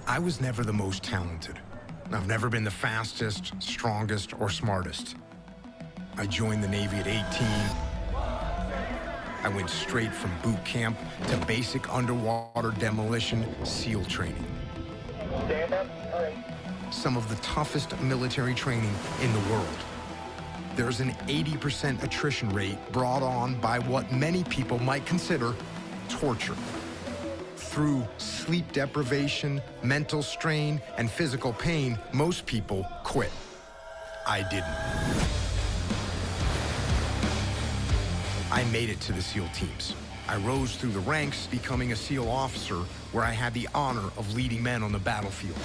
I was never the most talented. I've never been the fastest, strongest, or smartest. I joined the Navy at 18. I went straight from boot camp to basic underwater demolition SEAL training. Stand up, Some of the toughest military training in the world. There's an 80% attrition rate brought on by what many people might consider torture. Through sleep deprivation, mental strain, and physical pain, most people quit. I didn't. I made it to the SEAL teams. I rose through the ranks, becoming a SEAL officer, where I had the honor of leading men on the battlefield.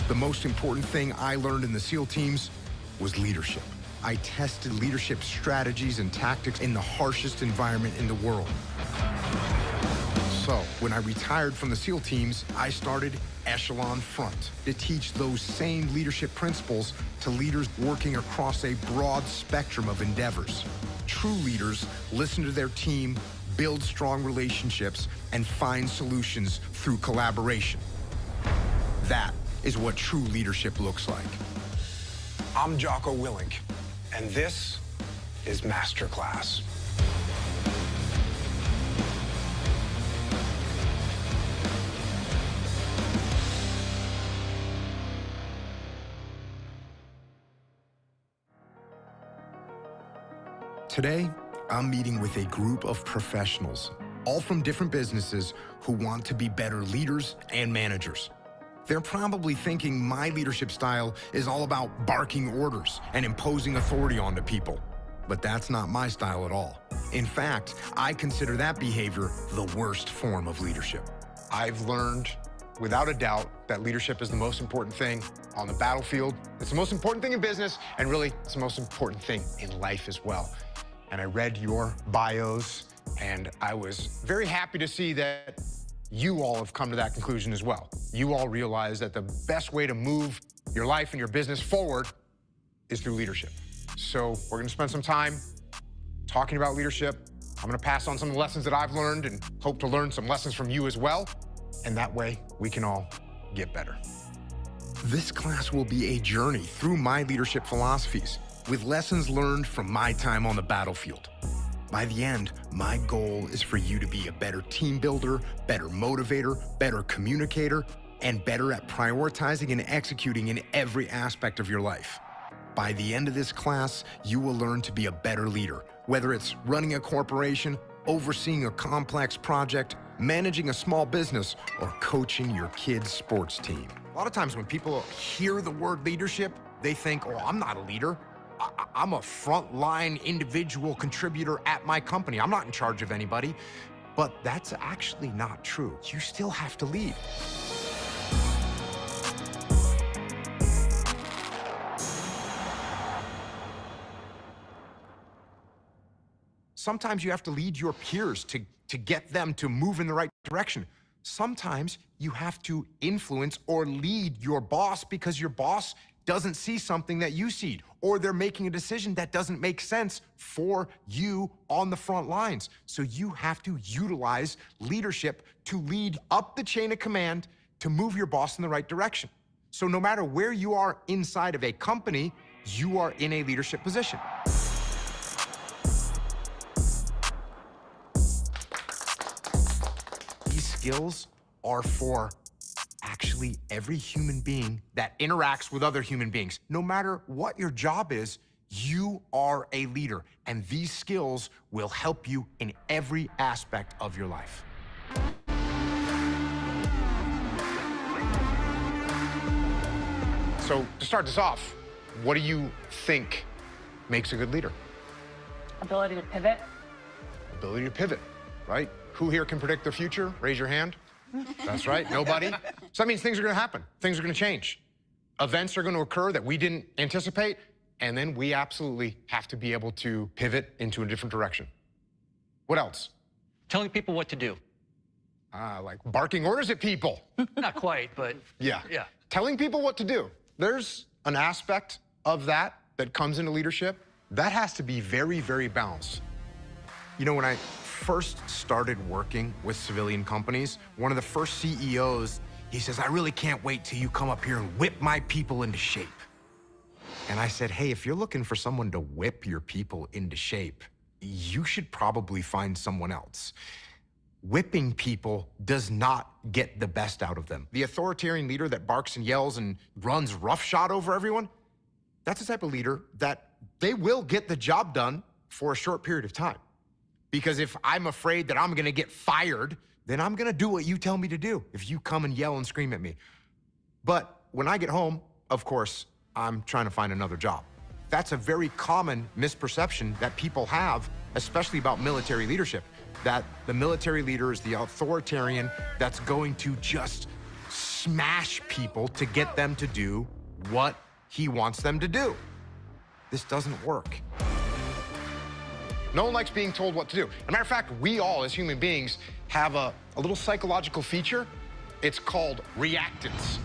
The most important thing I learned in the SEAL teams was leadership. I tested leadership strategies and tactics in the harshest environment in the world. So, when I retired from the SEAL teams, I started Echelon Front to teach those same leadership principles to leaders working across a broad spectrum of endeavors. True leaders listen to their team, build strong relationships, and find solutions through collaboration. That is what true leadership looks like. I'm Jocko Willink, and this is Masterclass. Today, I'm meeting with a group of professionals, all from different businesses, who want to be better leaders and managers. They're probably thinking my leadership style is all about barking orders and imposing authority onto people. But that's not my style at all. In fact, I consider that behavior the worst form of leadership. I've learned, without a doubt, that leadership is the most important thing on the battlefield. It's the most important thing in business, and really, it's the most important thing in life as well. And I read your bios, and I was very happy to see that you all have come to that conclusion as well. You all realize that the best way to move your life and your business forward is through leadership. So we're gonna spend some time talking about leadership. I'm gonna pass on some of the lessons that I've learned and hope to learn some lessons from you as well. And that way we can all get better. This class will be a journey through my leadership philosophies, with lessons learned from my time on the battlefield. By the end, my goal is for you to be a better team builder, better motivator, better communicator, and better at prioritizing and executing in every aspect of your life. By the end of this class, you will learn to be a better leader, whether it's running a corporation, overseeing a complex project, managing a small business, or coaching your kid's sports team. A lot of times when people hear the word leadership, they think, oh, I'm not a leader. I'm a frontline individual contributor at my company. I'm not in charge of anybody. But that's actually not true. You still have to lead. Sometimes you have to lead your peers to get them to move in the right direction. Sometimes you have to influence or lead your boss because your boss doesn't see something that you see, or they're making a decision that doesn't make sense for you on the front lines. So you have to utilize leadership to lead up the chain of command to move your boss in the right direction. So no matter where you are inside of a company, you are in a leadership position. These skills are for actually every human being that interacts with other human beings. No matter what your job is, you are a leader, and these skills will help you in every aspect of your life. So to start this off, what do you think makes a good leader? Ability to pivot. Ability to pivot, right? Who here can predict the future? Raise your hand. That's right, nobody. So that means things are gonna happen. Things are gonna change. Events are gonna occur that we didn't anticipate, and then we absolutely have to be able to pivot into a different direction. What else? Telling people what to do. Like barking orders at people. Not quite, but Yeah. yeah. Telling people what to do. There's an aspect of that comes into leadership. That has to be very, very balanced. You know, when I first started working with civilian companies, one of the first CEOs, He says, I really can't wait till you come up here and whip my people into shape. And I said, hey, if you're looking for someone to whip your people into shape, you should probably find someone else. Whipping people does not get the best out of them. The authoritarian leader that barks and yells and runs roughshod over everyone, that's the type of leader that they will get the job done for a short period of time. Because if I'm afraid that I'm gonna get fired, then I'm gonna do what you tell me to do if you come and yell and scream at me. But when I get home, of course, I'm trying to find another job. That's a very common misperception that people have, especially about military leadership, that the military leader is the authoritarian that's going to just smash people to get them to do what he wants them to do. This doesn't work. No one likes being told what to do. As a matter of fact, we all, as human beings, have a little psychological feature. It's called reactance.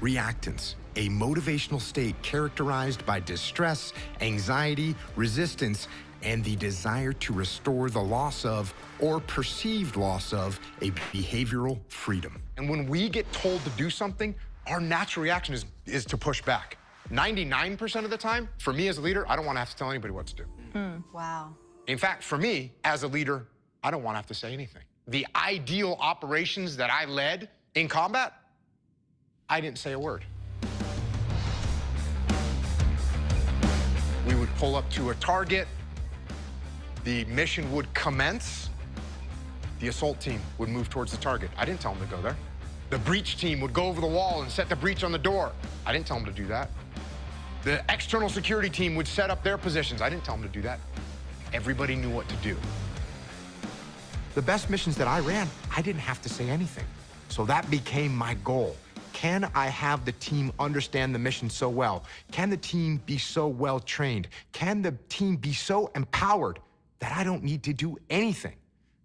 Reactance, a motivational state characterized by distress, anxiety, resistance, and the desire to restore the loss of or perceived loss of a behavioral freedom. And when we get told to do something, our natural reaction is to push back. 99% of the time, for me as a leader, I don't want to have to tell anybody what to do. Wow. In fact, for me as a leader, I don't want to have to say anything. The ideal operations that I led in combat, I didn't say a word. We would pull up to a target, the mission would commence, the assault team would move towards the target. I didn't tell them to go there. The breach team would go over the wall and set the breach on the door. I didn't tell them to do that. The external security team would set up their positions. I didn't tell them to do that. Everybody knew what to do. The best missions that I ran, I didn't have to say anything. So that became my goal. Can I have the team understand the mission so well? Can the team be so well trained? Can the team be so empowered that I don't need to do anything?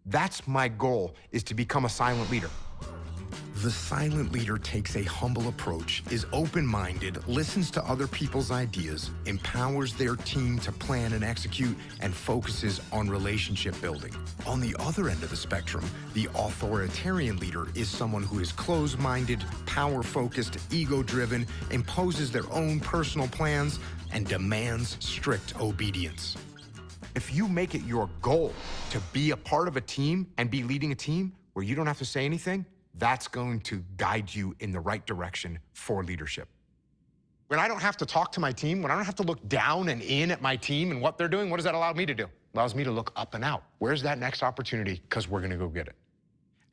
That's my goal, is to become a silent leader. The silent leader takes a humble approach, is open-minded, listens to other people's ideas, empowers their team to plan and execute, and focuses on relationship building. On the other end of the spectrum, the authoritarian leader is someone who is closed-minded, power-focused, ego-driven, imposes their own personal plans, and demands strict obedience. If you make it your goal to be a part of a team and be leading a team where you don't have to say anything, that's going to guide you in the right direction for leadership. When I don't have to talk to my team, when I don't have to look down and in at my team and what they're doing, what does that allow me to do? It allows me to look up and out. Where's that next opportunity? Because we're gonna go get it.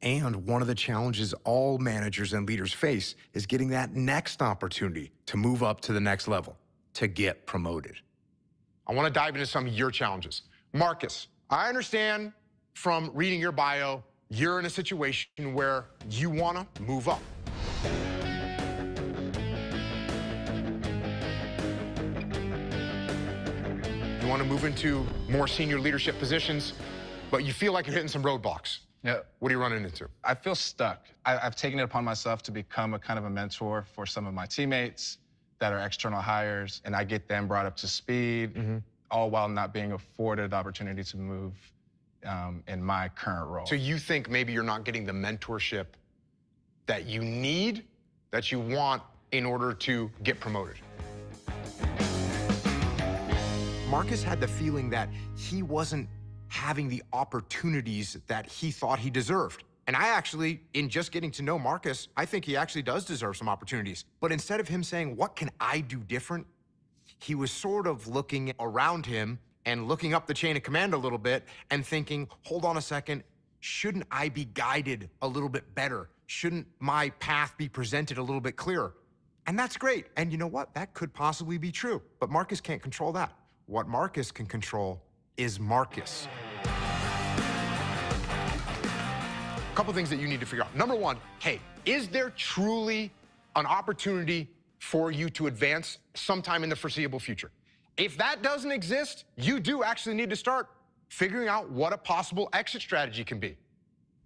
And one of the challenges all managers and leaders face is getting that next opportunity to move up to the next level, to get promoted. I wanna dive into some of your challenges. Marcus, I understand from reading your bio, you're in a situation where you wanna move up. You wanna move into more senior leadership positions, but you feel like you're hitting some roadblocks. Yeah. What are you running into? I feel stuck. I've taken it upon myself to become a kind of a mentor for some of my teammates that are external hires, and I get them brought up to speed, all while not being afforded the opportunity to move in my current role. So you think maybe you're not getting the mentorship that you need, that you want in order to get promoted? Marcus had the feeling that he wasn't having the opportunities that he thought he deserved. And I actually, in just getting to know Marcus, I think he actually does deserve some opportunities. But instead of him saying, what can I do different? He was sort of looking around him and looking up the chain of command a little bit and thinking, hold on a second, shouldn't I be guided a little bit better? Shouldn't my path be presented a little bit clearer? And that's great. And you know what? That could possibly be true. But Marcus can't control that. What Marcus can control is Marcus. A couple things that you need to figure out. Number one, hey, is there truly an opportunity for you to advance sometime in the foreseeable future? If that doesn't exist, you do actually need to start figuring out what a possible exit strategy can be.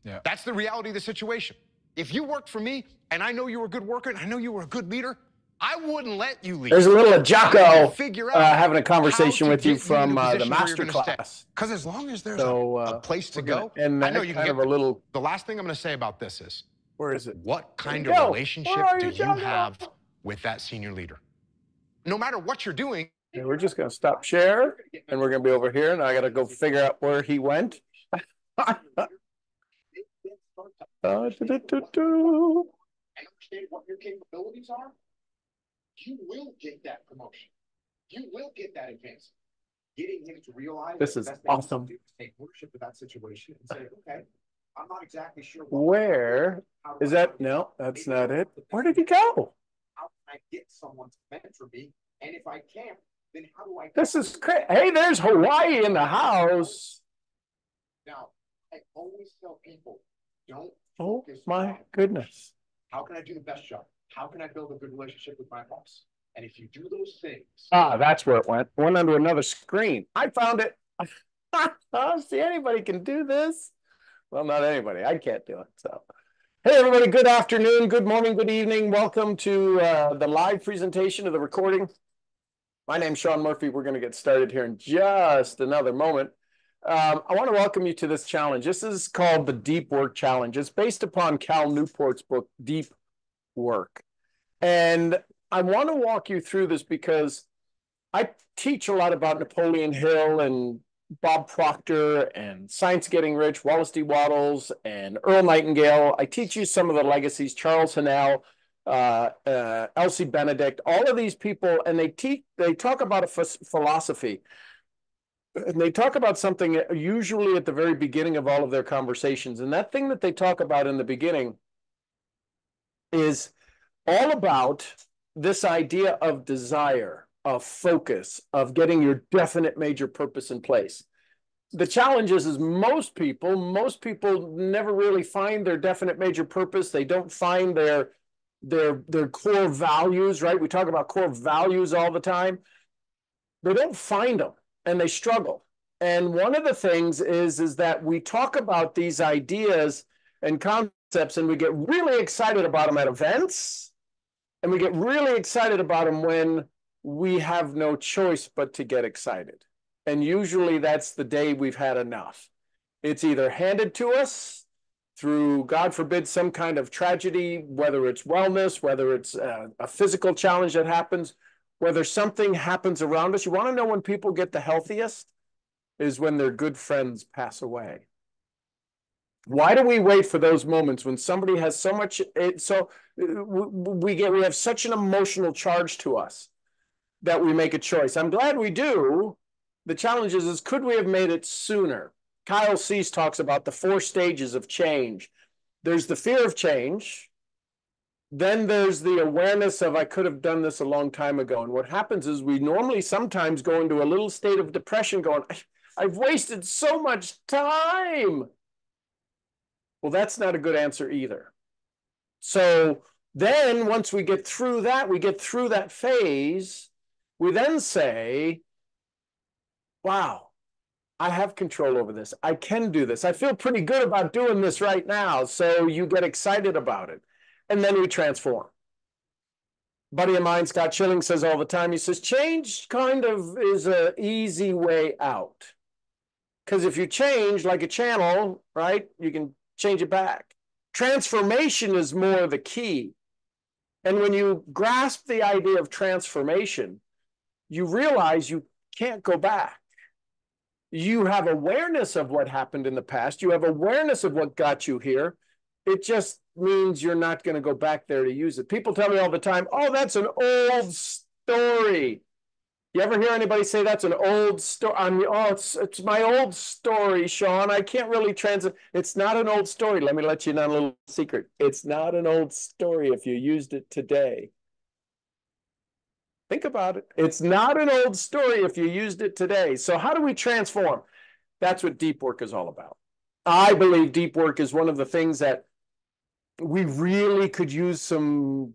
Yeah. That's the reality of the situation. If you worked for me, and I know you were a good worker, and I know you were a good leader, I wouldn't let you leave. There's a little of Jocko figure out having a conversation how to with you get from in a the position where master you're gonna stay. class. Because as long as there's So a place to we're gonna go, end I know that you can kind get of a little. The last thing I'm going to say about this is, Where is it? What kind you of go. relationship Where are do you, you John? have with that senior leader? No matter what you're doing. Okay, we're just going to stop share, and we're going to be over here, and I got to go figure out where he went. And understand what your capabilities are, you will get that promotion. You will get that advancement. Getting him to realize this is awesome. Take ownership of that situation and say, okay, I'm not exactly sure. Where is that? No, that's not it. Where did he go? How can I get someone to mentor me? And if I can't, then how do I? This is crazy. Hey, there's Hawaii in the house. Now, I always tell people, don't. Oh my goodness. How can I do the best job? How can I build a good relationship with my boss? And if you do those things. Ah, that's where it went. Went under another screen. I found it. See, anybody can do this. Well, not anybody. I can't do it. So, hey, everybody. Good afternoon, good morning, good evening. Welcome to the live presentation of the recording. My name's Sean Murphy. We're going to get started here in just another moment. I want to welcome you to this challenge. This is called the Deep Work Challenge. It's based upon Cal Newport's book, Deep Work. And I want to walk you through this because I teach a lot about Napoleon Hill and Bob Proctor and Science Getting Rich, Wallace D. Wattles, and Earl Nightingale. I teach you some of the legacies, Charles Haanel, Elsie Benedict, all of these people, and they talk about a philosophy. And they talk about something usually at the very beginning of all of their conversations. And that thing that they talk about in the beginning is all about this idea of desire, of focus, of getting your definite major purpose in place. The challenge is most people never really find their definite major purpose. They don't find their core values, right? We talk about core values all the time. They don't find them. And they struggle. And one of the things is that we talk about these ideas and concepts and we get really excited about them at events. And we get really excited about them when we have no choice but to get excited. And usually that's the day we've had enough. It's either handed to us through, God forbid, some kind of tragedy, whether it's wellness, whether it's a physical challenge that happens, whether something happens around us. You want to know when people get the healthiest? Is when their good friends pass away. Why do we wait for those moments when somebody has so much, we have such an emotional charge to us that we make a choice? I'm glad we do. The challenge is could we have made it sooner? Kyle Cease talks about the 4 stages of change. There's the fear of change. Then there's the awareness of I could have done this a long time ago. And what happens is we normally sometimes go into a little state of depression going, I've wasted so much time. Well, that's not a good answer either. So then once we get through that phase, we then say, wow, I have control over this. I can do this. I feel pretty good about doing this right now. So you get excited about it. And then we transform. Buddy of mine, Scott Schilling, says all the time, he says, change kind of is an easy way out. Because if you change like a channel, right, you can change it back. Transformation is more the key. And when you grasp the idea of transformation, you realize you can't go back. You have awareness of what happened in the past. You have awareness of what got you here. It just means you're not going to go back there to use it. People tell me all the time, oh, that's an old story. You ever hear anybody say that's an old story? Oh, it's my old story, Sean. I can't really translate. It's not an old story. Let me let you in on a little secret. It's not an old story if you used it today. Think about it. It's not an old story if you used it today. So how do we transform? That's what deep work is all about. I believe deep work is one of the things that we really could use some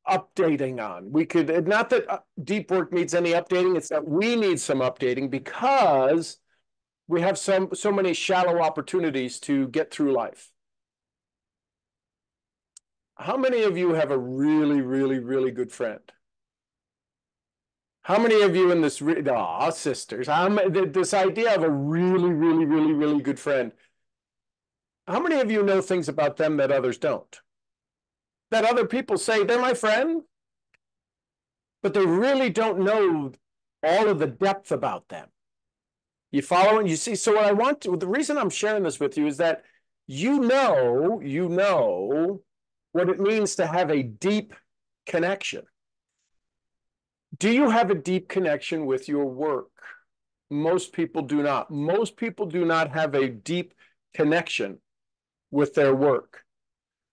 updating on. We could, not that deep work needs any updating, it's that we need some updating because we have so many shallow opportunities to get through life. How many of you have a really, really, really good friend? How many of you in this, sisters, this idea of a really, really, really, really good friend, How many of you know things about them that others don't? That other people say they're my friend, but they really don't know all of the depth about them. You following? You see, so what I want to, the reason I'm sharing this with you is that you know what it means to have a deep connection. Do you have a deep connection with your work? Most people do not. Most people do not have a deep connection with their work.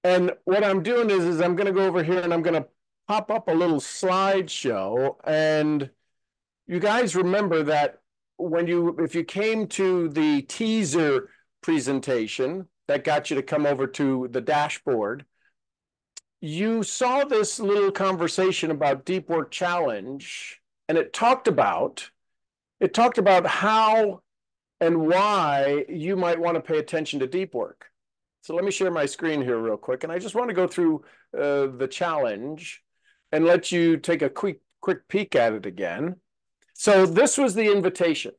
And what I'm doing is I'm going to go over here and I'm going to pop up a little slideshow. And you guys remember that if you came to the teaser presentation that got you to come over to the dashboard, you saw this little conversation about Deep Work Challenge, and it talked about how and why you might want to pay attention to deep work. So let me share my screen here real quick, and I just want to go through the challenge and let you take a quick peek at it again. So this was the invitation,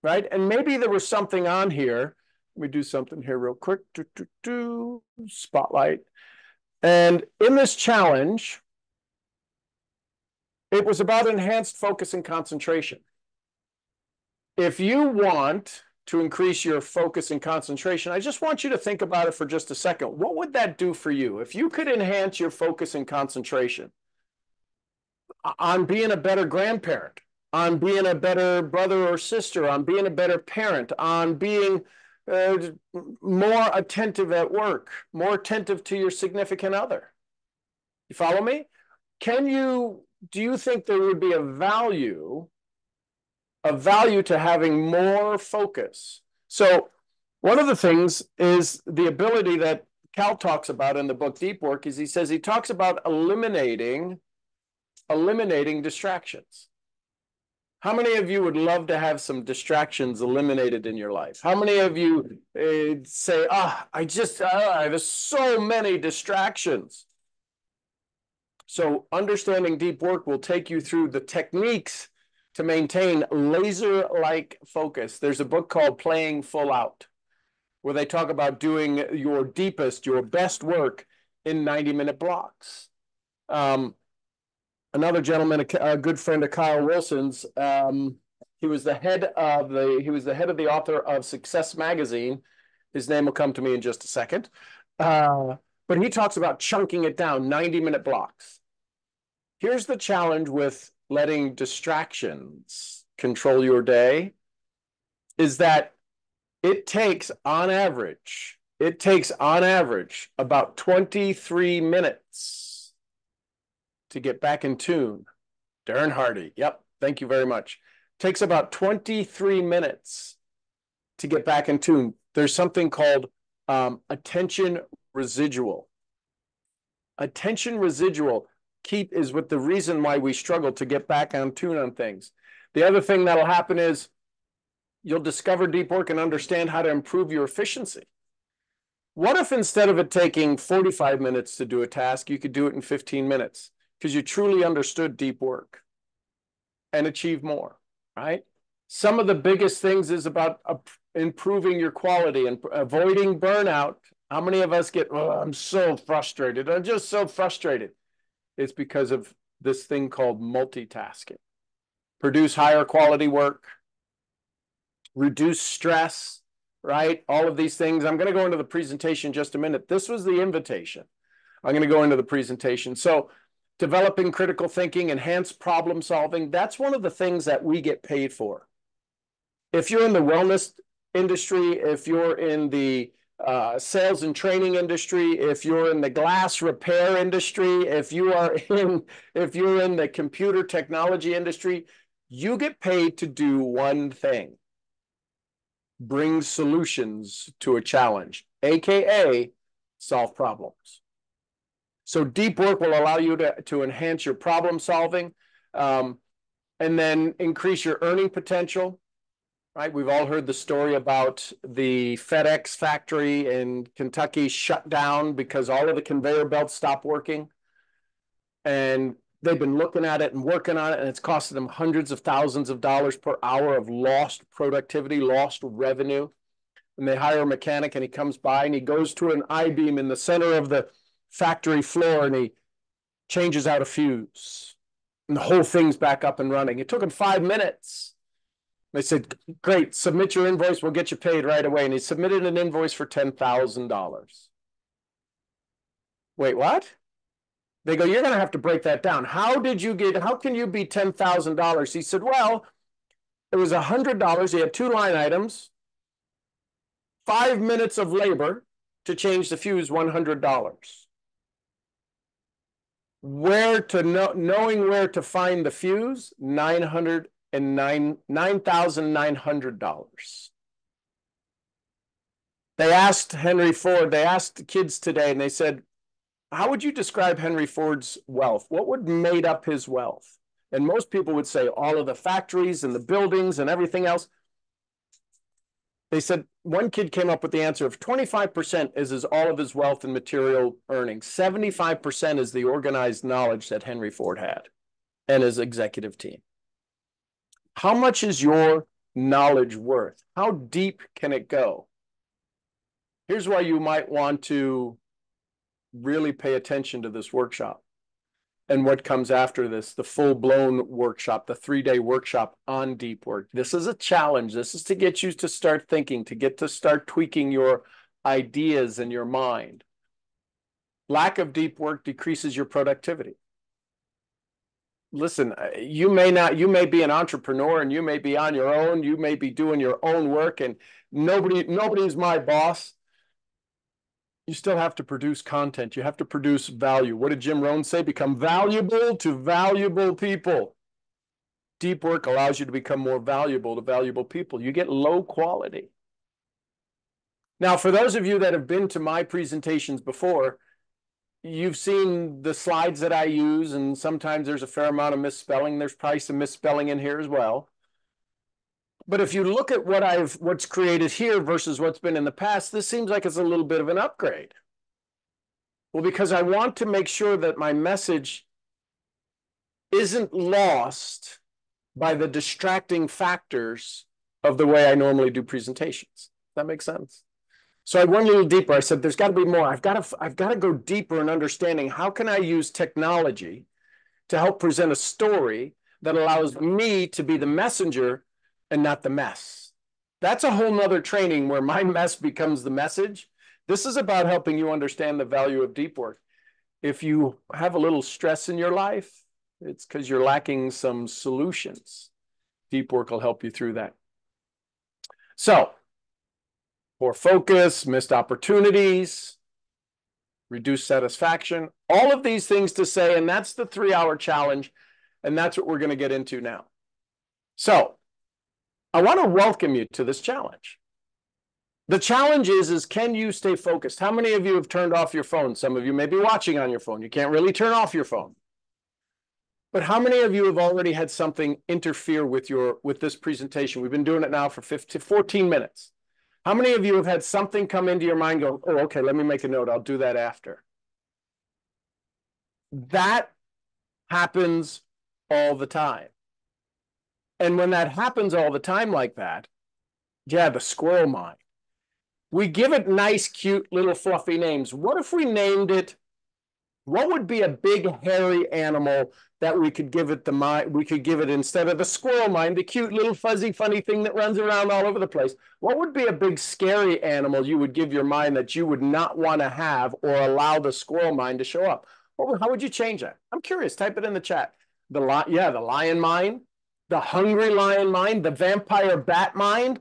right? And maybe there was something on here. Let me do something here real quick. Spotlight. And in this challenge, it was about enhanced focus and concentration. If you want to increase your focus and concentration, I just want you to think about it for just a second. What would that do for you? If you could enhance your focus and concentration on being a better grandparent, on being a better brother or sister, on being a better parent, on being more attentive at work, more attentive to your significant other. You follow me? Do you think there would be a value to having more focus? So one of the things is the ability that Cal talks about in the book Deep Work is he talks about eliminating distractions. How many of you would love to have some distractions eliminated in your life? How many of you say, there's so many distractions? So understanding deep work will take you through the techniques to maintain laser-like focus. There's a book called Playing Full Out, where they talk about doing your deepest, your best work in 90-minute blocks. Another gentleman, a good friend of Kyle Wilson's, he was the head of the author of Success Magazine. His name will come to me in just a second. But he talks about chunking it down, 90-minute blocks. Here's the challenge with letting distractions control your day, is that it takes on average about 23 minutes to get back in tune. Darren Hardy, yep, thank you very much. Takes about 23 minutes to get back in tune. There's something called attention residual. Attention residual is with the reason why we struggle to get back on tune on things. The other thing that'll happen is you'll discover deep work and understand how to improve your efficiency. What if instead of it taking 45 minutes to do a task, you could do it in 15 minutes? Because you truly understood deep work and achieve more, right? Some of the biggest things is about improving your quality and avoiding burnout. How many of us get, oh, I'm so frustrated. I'm just so frustrated. It's because of this thing called multitasking. Produce higher quality work, reduce stress, right? All of these things. I'm going to go into the presentation in just a minute. This was the invitation. I'm going to go into the presentation. So developing critical thinking, enhanced problem solving, that's one of the things that we get paid for. If you're in the wellness industry, if you're in the sales and training industry, if you're in the glass repair industry, if you're in the computer technology industry, you get paid to do one thing: bring solutions to a challenge, aka solve problems. So deep work will allow you to enhance your problem solving, and then increase your earning potential. Right? We've all heard the story about the FedEx factory in Kentucky shut down because all of the conveyor belts stopped working. And they've been looking at it and working on it, and it's costing them hundreds of thousands of dollars per hour of lost productivity, lost revenue. and they hire a mechanic, and he comes by and he goes to an I-beam in the center of the factory floor and he changes out a fuse. And the whole thing's back up and running. It took him 5 minutes. They said, great, submit your invoice, we'll get you paid right away. And he submitted an invoice for $10,000. Wait, what? They go, you're going to have to break that down. How can you be $10,000? He said, well, it was $100. He had 2 line items, 5 minutes of labor to change the fuse, $100. Knowing where to find the fuse, $9,900. They asked Henry Ford, they asked the kids today, and they said, how would you describe Henry Ford's wealth? What would made up his wealth? And most people would say all of the factories and the buildings and everything else. They said one kid came up with the answer of 25% is all of his wealth and material earnings. 75% is the organized knowledge that Henry Ford had and his executive team. How much is your knowledge worth? How deep can it go? Here's why you might want to really pay attention to this workshop and what comes after this, the full-blown workshop, the 3-day workshop on deep work. This is a challenge. This is to get you to start thinking, to start tweaking your ideas in your mind. Lack of deep work decreases your productivity. Listen, you may be an entrepreneur and you may be on your own, you may be doing your own work and nobody's my boss. You still have to produce content. You have to produce value. What did Jim Rohn say? Become valuable to valuable people. Deep work allows you to become more valuable to valuable people. You get low quality. Now, for those of you that have been to my presentations before, you've seen the slides that I use, and sometimes there's a fair amount of misspelling. There's probably some misspelling in here as well. But if you look at what's created here versus what's been in the past, this seems like it's a little bit of an upgrade. Well, because I want to make sure that my message isn't lost by the distracting factors of the way I normally do presentations. Does that make sense? So I went a little deeper. I said, there's got to be more. I've got to go deeper in understanding how can I use technology to help present a story that allows me to be the messenger and not the mess. That's a whole nother training where my mess becomes the message. This is about helping you understand the value of deep work. If you have a little stress in your life, it's because you're lacking some solutions. Deep work will help you through that. So, poor focus, missed opportunities, reduced satisfaction, all of these things to say, and that's the 3-hour challenge, and that's what we're going to get into now. So, I want to welcome you to this challenge. The challenge is can you stay focused? How many of you have turned off your phone? Some of you may be watching on your phone. You can't really turn off your phone. But how many of you have already had something interfere with this presentation? We've been doing it now for 14 minutes. How many of you have had something come into your mind, go, oh, okay, let me make a note. I'll do that after. That happens all the time. And when that happens all the time like that, yeah, the squirrel mind. We give it nice, cute, little fluffy names. What if we named it, what would be a big, hairy animal that we could give it instead of the squirrel mind, the cute, little, fuzzy, funny thing that runs around all over the place? What would be a big, scary animal you would give your mind that you would not want to have or allow the squirrel mind to show up? How would you change that? I'm curious. Type it in the chat. The lion mind. The hungry lion mind, the vampire bat mind.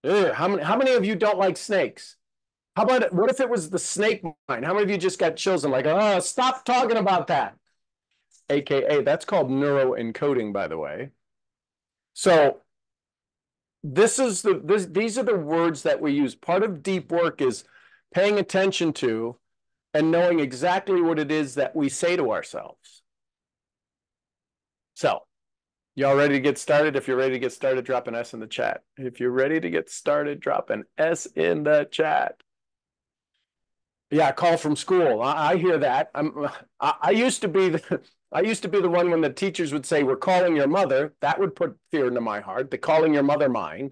Ugh, how many of you don't like snakes? How about it? What if it was the snake mind? How many of you just got chills and like, oh, stop talking about that? AKA, that's called neuroencoding, by the way. So these are the words that we use. Part of deep work is paying attention to and knowing exactly what it is that we say to ourselves. So, y'all ready to get started? If you're ready to get started, drop an S in the chat. If you're ready to get started, drop an S in the chat. Yeah, call from school. I hear that. I used to be the one when the teachers would say, "We're calling your mother." That would put fear into my heart. The calling your mother mine.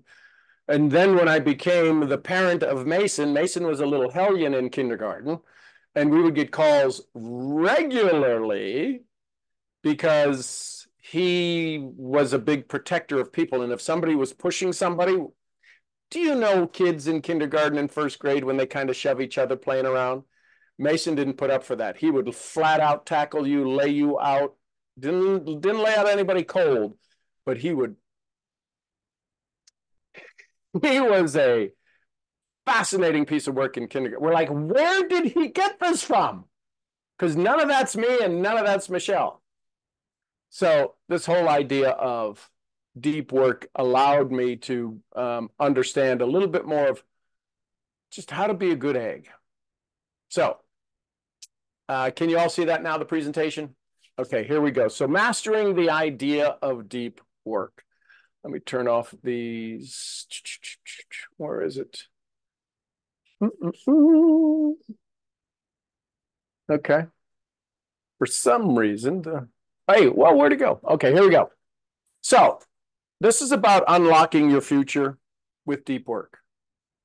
And then when I became the parent of Mason, Mason was a little hellion in kindergarten, and we would get calls regularly because he was a big protector of people. And if somebody was pushing somebody, do you know kids in kindergarten and first grade when they kind of shove each other playing around? Mason didn't put up for that. He would flat out tackle you, lay you out. Didn't lay out anybody cold, but he would. He was a fascinating piece of work in kindergarten. We're like, where did he get this from? Because none of that's me and none of that's Michelle. So this whole idea of deep work allowed me to understand a little bit more of just how to be a good egg. So can you all see that now, the presentation? Okay, here we go. So mastering the idea of deep work. Let me turn off these. Where is it? Okay. For some reason, hey, well, where'd it go? Okay, here we go. So this is about unlocking your future with deep work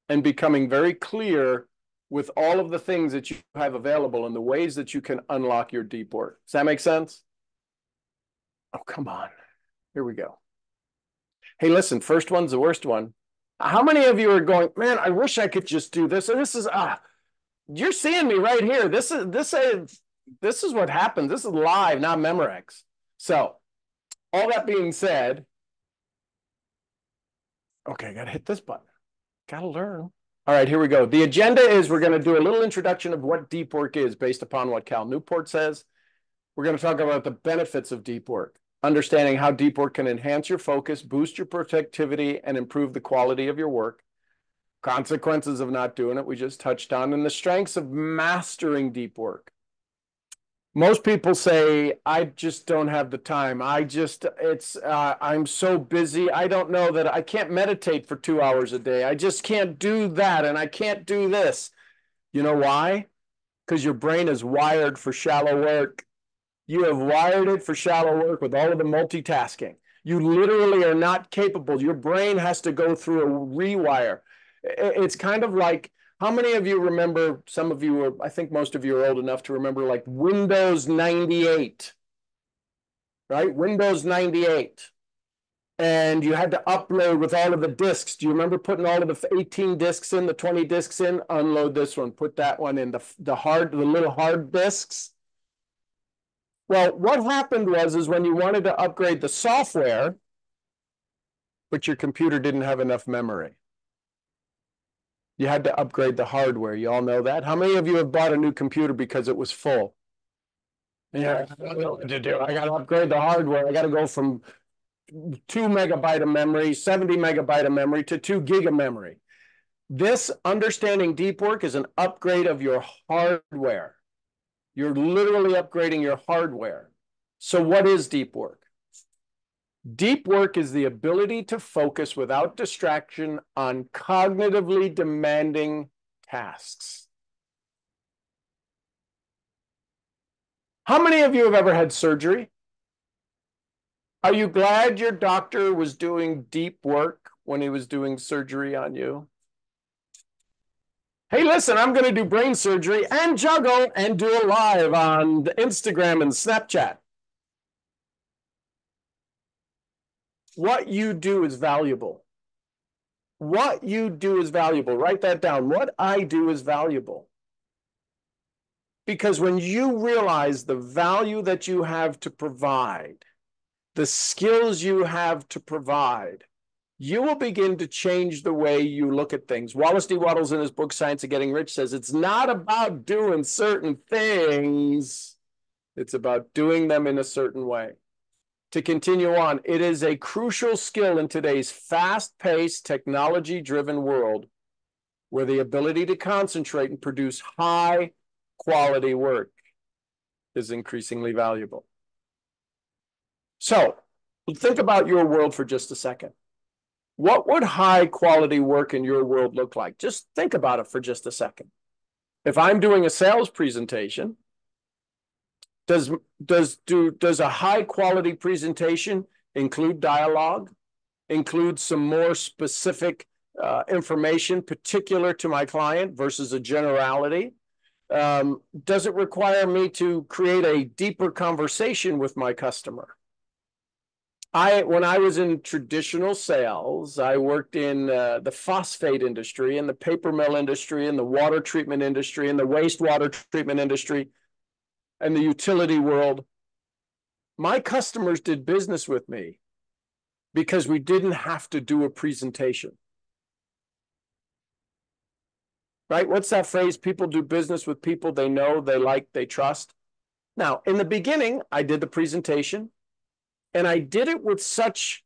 and becoming very clear with all of the things that you have available and the ways that you can unlock your deep work. Does that make sense? Oh, come on. Here we go. Hey, listen, first one's the worst one. How many of you are going, man, I wish I could just do this. And this is, you're seeing me right here. This is what happens. This is live, not Memorex. So all that being said, okay, I got to hit this button. Got to learn. All right, here we go. The agenda is we're going to do a little introduction of what deep work is based upon what Cal Newport says. We're going to talk about the benefits of deep work, understanding how deep work can enhance your focus, boost your productivity, and improve the quality of your work. Consequences of not doing it, we just touched on, and the strengths of mastering deep work. Most people say, I just don't have the time. I'm so busy. I don't know that I can't meditate for 2 hours a day. I just can't do that, and I can't do this. You know why? Because your brain is wired for shallow work. You have wired it for shallow work with all of the multitasking. You literally are not capable. Your brain has to go through a rewire. It's kind of like, how many of you remember, some of you are, I think most of you are old enough to remember like Windows 98, right? Windows 98. And you had to upload with all of the disks. Do you remember putting all of the 18 disks in, the 20 disks in? Unload this one, put that one in, the little hard disks. Well, what happened is when you wanted to upgrade the software, but your computer didn't have enough memory, you had to upgrade the hardware. You all know that? How many of you have bought a new computer because it was full? Yeah, I don't know what to do. I got to upgrade the hardware. I got to go from 2 megabyte of memory, 70 megabyte of memory to 2 gig of memory. This understanding deep work is an upgrade of your hardware. You're literally upgrading your hardware. So what is deep work? Deep work is the ability to focus without distraction on cognitively demanding tasks. How many of you have ever had surgery? Are you glad your doctor was doing deep work when he was doing surgery on you? Hey, listen, I'm going to do brain surgery and juggle and do a live on Instagram and Snapchat. What you do is valuable. What you do is valuable. Write that down. What I do is valuable. Because when you realize the value that you have to provide, the skills you have to provide, you will begin to change the way you look at things. Wallace D. Wattles in his book, Science of Getting Rich, says it's not about doing certain things. It's about doing them in a certain way. To continue on, it is a crucial skill in today's fast-paced, technology-driven world where the ability to concentrate and produce high-quality work is increasingly valuable. So, think about your world for just a second. What would high-quality work in your world look like? Just think about it for just a second. If I'm doing a sales presentation, does a high-quality presentation include dialogue, include some more specific information particular to my client versus a generality? Does it require me to create a deeper conversation with my customer? When I was in traditional sales, I worked in the phosphate industry, in the paper mill industry, in the water treatment industry, in the wastewater treatment industry, and the utility world. My customers did business with me because we didn't have to do a presentation. Right? What's that phrase? People do business with people they know, they like, they trust. Now, in the beginning, I did the presentation, and I did it with such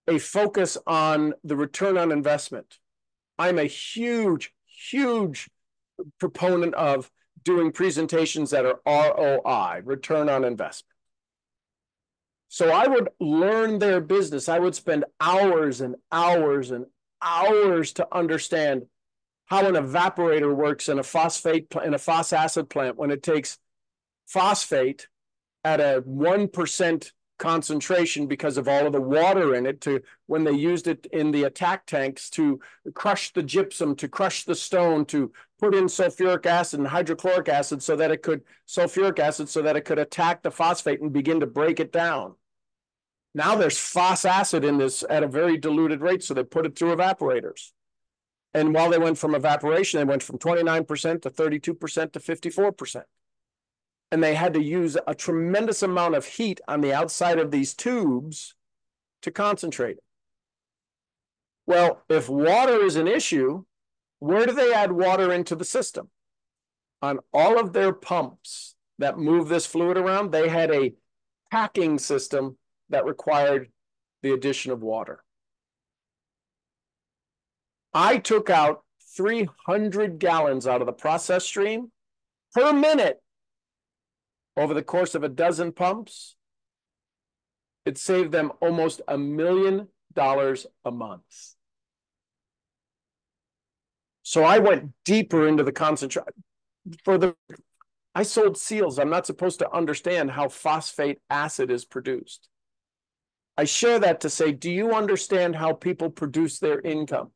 a focus on the return on investment. I'm a huge, huge proponent of doing presentations that are ROI, return on investment. So I would learn their business. I would spend hours and hours and hours to understand how an evaporator works in a phos acid plant when it takes phosphate at a 1% concentration because of all of the water in it, to when they used it in the attack tanks to crush the gypsum, to crush the stone, to put in sulfuric acid and hydrochloric acid so that it could attack the phosphate and begin to break it down. Now there's phos acid in this at a very diluted rate, so they put it through evaporators. And while they went from evaporation, they went from 29% to 32% to 54%. And they had to use a tremendous amount of heat on the outside of these tubes to concentrate it. Well, if water is an issue, where do they add water into the system? On all of their pumps that move this fluid around, they had a packing system that required the addition of water. I took out 300 gallons out of the process stream per minute over the course of a dozen pumps. It saved them almost $1 million a month. So I went deeper into the concentration. I sold seals. I'm not supposed to understand how phosphate acid is produced. I share that to say, do you understand how people produce their income?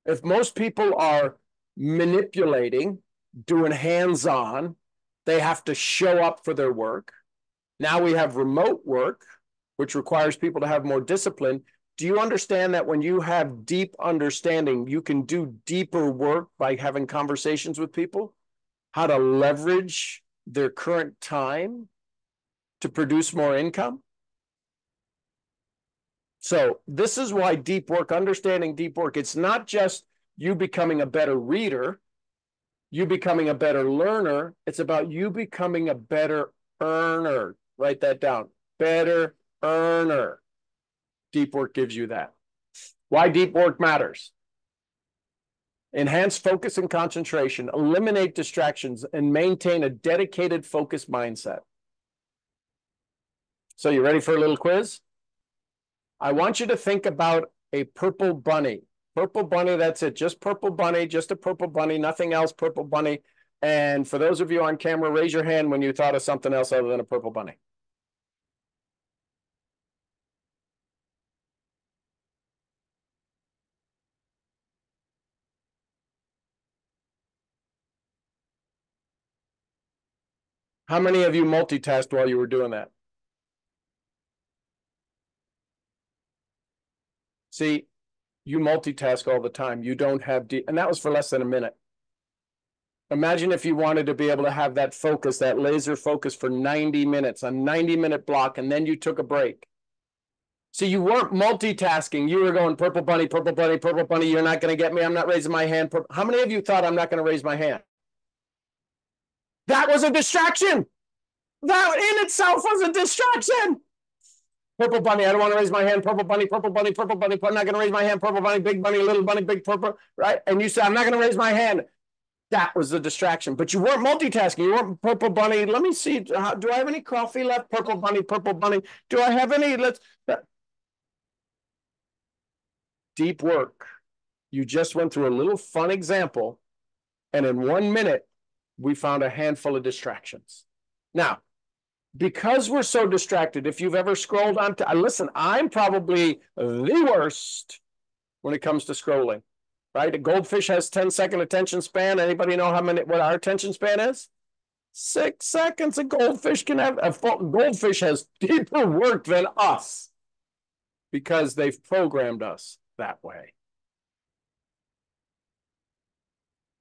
If most people are manipulating, doing hands-on, they have to show up for their work. Now we have remote work, which requires people to have more discipline. Do you understand that when you have deep understanding, you can do deeper work by having conversations with people? How to leverage their current time to produce more income? So this is why deep work, understanding deep work, it's not just you becoming a better reader, you becoming a better learner. It's about you becoming a better earner. Write that down. Better earner. Deep work gives you that. Why deep work matters. Enhance focus and concentration, eliminate distractions, and maintain a dedicated, focused mindset. So you ready for a little quiz? I want you to think about a purple bunny. Purple bunny, that's it. Just purple bunny, just a purple bunny, nothing else, purple bunny. And for those of you on camera, raise your hand when you thought of something else other than a purple bunny. How many of you multitasked while you were doing that? See, you multitask all the time. You don't have and that was for less than a minute. Imagine if you wanted to be able to have that focus, that laser focus for 90 minutes, a 90-minute block, and then you took a break. See, you weren't multitasking. You were going purple bunny, purple bunny, purple bunny. You're not going to get me. I'm not raising my hand. How many of you thought I'm not going to raise my hand? That was a distraction. That in itself was a distraction. Purple bunny, I don't want to raise my hand. Purple bunny, purple bunny, purple bunny. I'm not going to raise my hand. Purple bunny, big bunny, little bunny, big purple, right? And you said, I'm not going to raise my hand. That was the distraction. But you weren't multitasking. You weren't purple bunny. Let me see. Do I have any coffee left? Purple bunny, purple bunny. Do I have any? Deep work. You just went through a little fun example. And in 1 minute, we found a handful of distractions. Now, because we're so distracted, if you've ever scrolled on to, listen, I'm probably the worst when it comes to scrolling, right? A goldfish has 10-second attention span. Anybody know what our attention span is? 6 seconds. A goldfish can have, goldfish has deeper work than us because they've programmed us that way.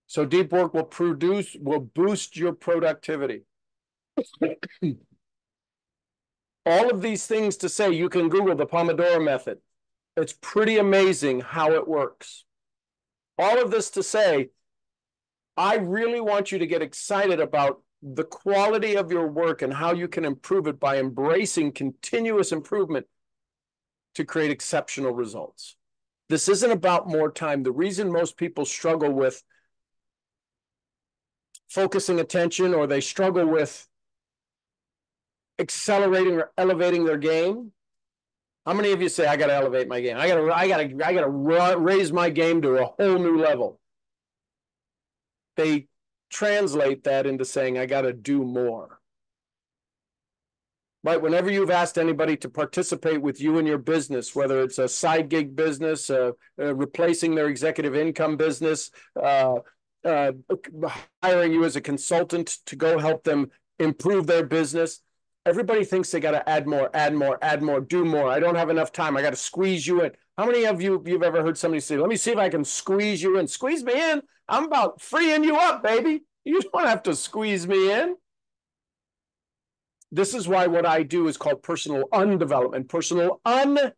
So deep work will boost your productivity. All of these things to say, you can Google the Pomodoro method. It's pretty amazing how it works. All of this to say, I really want you to get excited about the quality of your work and how you can improve it by embracing continuous improvement to create exceptional results. This isn't about more time. The reason most people struggle with focusing attention, or they struggle with accelerating or elevating their game. How many of you say, I got to elevate my game? I got to raise my game to a whole new level. They translate that into saying, I got to do more. Right? Whenever you've asked anybody to participate with you in your business, whether it's a side gig business, replacing their executive income business, hiring you as a consultant to go help them improve their business, everybody thinks they got to add more, do more. I don't have enough time. I got to squeeze you in. How many of you've ever heard somebody say, let me see if I can squeeze you in? Squeeze me in? I'm about freeing you up, baby. You don't have to squeeze me in. This is why what I do is called personal undevelopment. Personal undevelopment.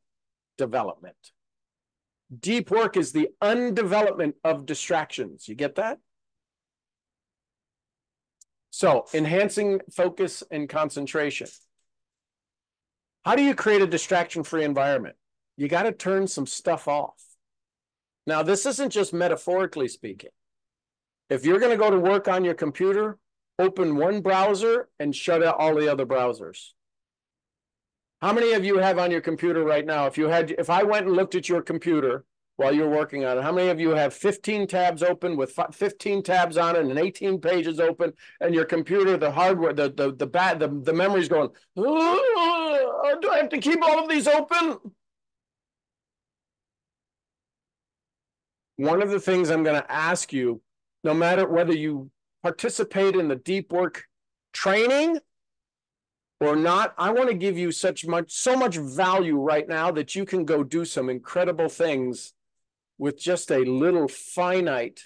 Deep work is the undevelopment of distractions. You get that? So, enhancing focus and concentration. How do you create a distraction-free environment? You got to turn some stuff off. Now, this isn't just metaphorically speaking. If you're going to go to work on your computer, open one browser and shut out all the other browsers. How many of you have on your computer right now? If I went and looked at your computer while you're working on it, how many of you have 15 tabs open with 15 tabs on it and 18 pages open, and your computer, the hardware, the memory's going, oh, do I have to keep all of these open? One of the things I'm going to ask you, no matter whether you participate in the deep work training or not, I want to give you so much value right now that you can go do some incredible things with just a little finite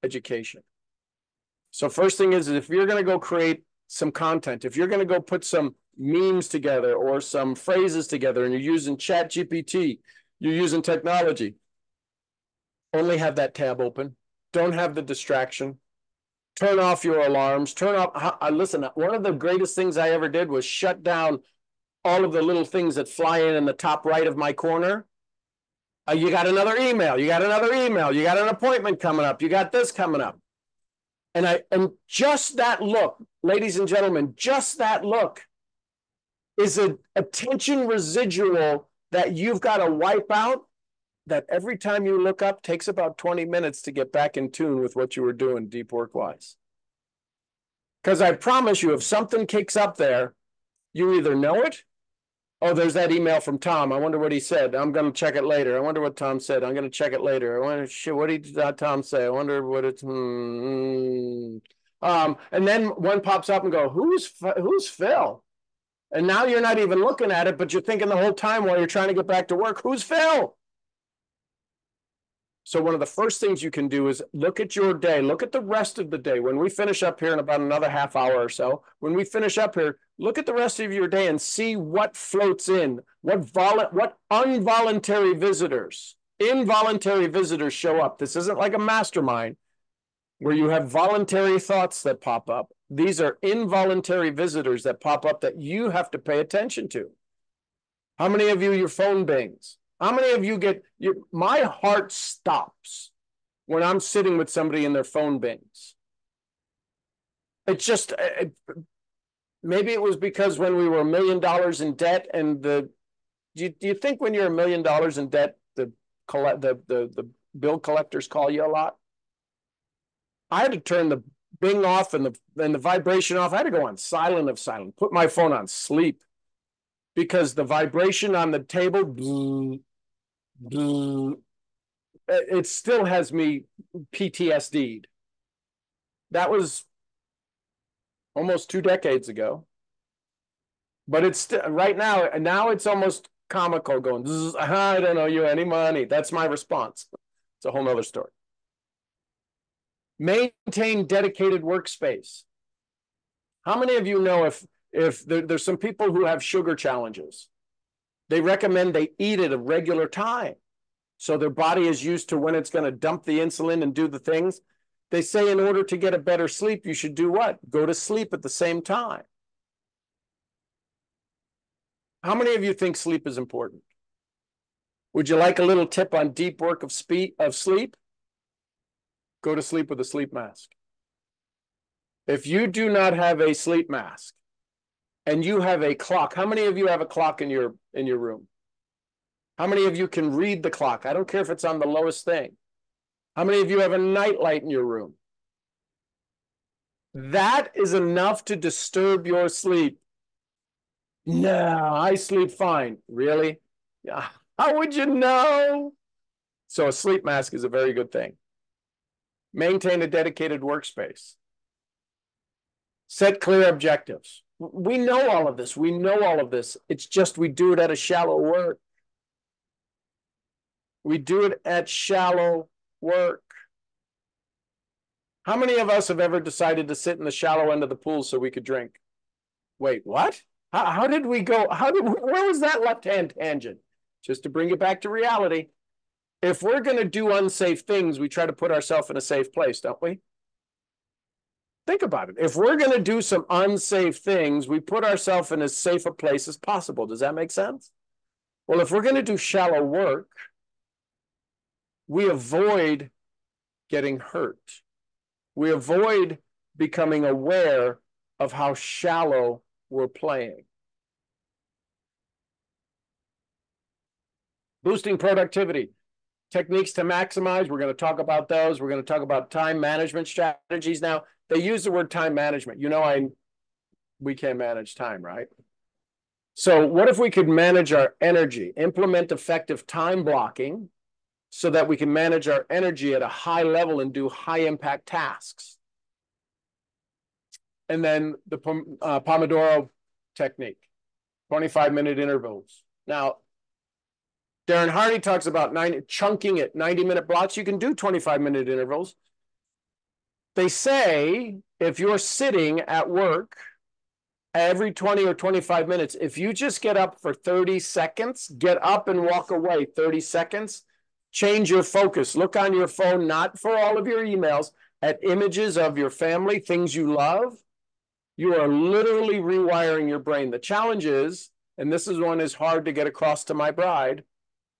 education. So first thing is if you're going to go create some content, if you're going to go put some memes together or some phrases together and you're using ChatGPT, you're using technology, only have that tab open. Don't have the distraction. Turn off your alarms. Turn off. Listen, one of the greatest things I ever did was shut down all of the little things that fly in the top right of my corner. You got another email. You got another email. You got an appointment coming up. You got this coming up. And just that look, ladies and gentlemen, just that look is an attention residual that you've got to wipe out, that every time you look up takes about 20 minutes to get back in tune with what you were doing deep work wise. Because I promise you, if something kicks up there, you either know it, oh, there's that email from Tom. I wonder what he said. I'm going to check it later. I wonder what Tom said. I'm going to check it later. I wonder, shit, what did Tom say? I wonder what it's, and then one pops up and go, who's Phil? And now you're not even looking at it, but you're thinking the whole time while you're trying to get back to work, who's Phil? So one of the first things you can do is look at your day, look at the rest of the day. When we finish up here in about another half hour or so, when we finish up here, look at the rest of your day and see what floats in, what involuntary visitors show up. This isn't like a mastermind where you have voluntary thoughts that pop up. These are involuntary visitors that pop up that you have to pay attention to. How many of you, your phone bings? How many of you my heart stops when I'm sitting with somebody in their phone bings. It's just, maybe it was because when we were $1 million in debt and do you think when you're $1 million in debt, the bill collectors call you a lot? I had to turn the bing off and the vibration off. I had to go on silent of silent, put my phone on sleep because the vibration on the table, It still has me PTSD'd. That was almost 2 decades ago. But it's still, right now it's almost comical going, I don't owe you any money. That's my response. It's a whole nother story. Maintain dedicated workspace. How many of you know if there's some people who have sugar challenges, they recommend they eat at a regular time. So their body is used to when it's going to dump the insulin and do the things. They say in order to get a better sleep, you should do what? Go to sleep at the same time. How many of you think sleep is important? Would you like a little tip on deep work of sleep? Go to sleep with a sleep mask. If you do not have a sleep mask and you have a clock, how many of you have a clock in your room? How many of you can read the clock? I don't care if it's on the lowest thing. How many of you have a nightlight in your room? That is enough to disturb your sleep. No, I sleep fine. Really? Yeah. How would you know? So a sleep mask is a very good thing. Maintain a dedicated workspace. Set clear objectives. We know all of this. We know all of this. It's just we do it at a shallow work. We do it at shallow work. How many of us have ever decided to sit in the shallow end of the pool so we could drink? Wait, what? How did we go? Where was that left-hand tangent? Just to bring it back to reality. If we're going to do unsafe things, we try to put ourselves in a safe place, don't we? Think about it. If we're going to do some unsafe things, we put ourselves in as safe a place as possible. Does that make sense? Well, if we're going to do shallow work, we avoid getting hurt. We avoid becoming aware of how shallow we're playing. Boosting productivity. Techniques to maximize. We're going to talk about those. We're going to talk about time management strategies. Now, they use the word time management. You know, we can't manage time, right? So what if we could manage our energy, implement effective time blocking so that we can manage our energy at a high level and do high impact tasks? And then the Pomodoro technique, 25-minute intervals. Now, Darren Hardy talks about chunking it, 90-minute blocks. You can do 25-minute intervals. They say if you're sitting at work every 20 or 25 minutes, if you just get up for 30 seconds, get up and walk away 30 seconds, change your focus. Look on your phone, not for all of your emails, at images of your family, things you love. You are literally rewiring your brain. The challenge is, and this is one is hard to get across to my bride,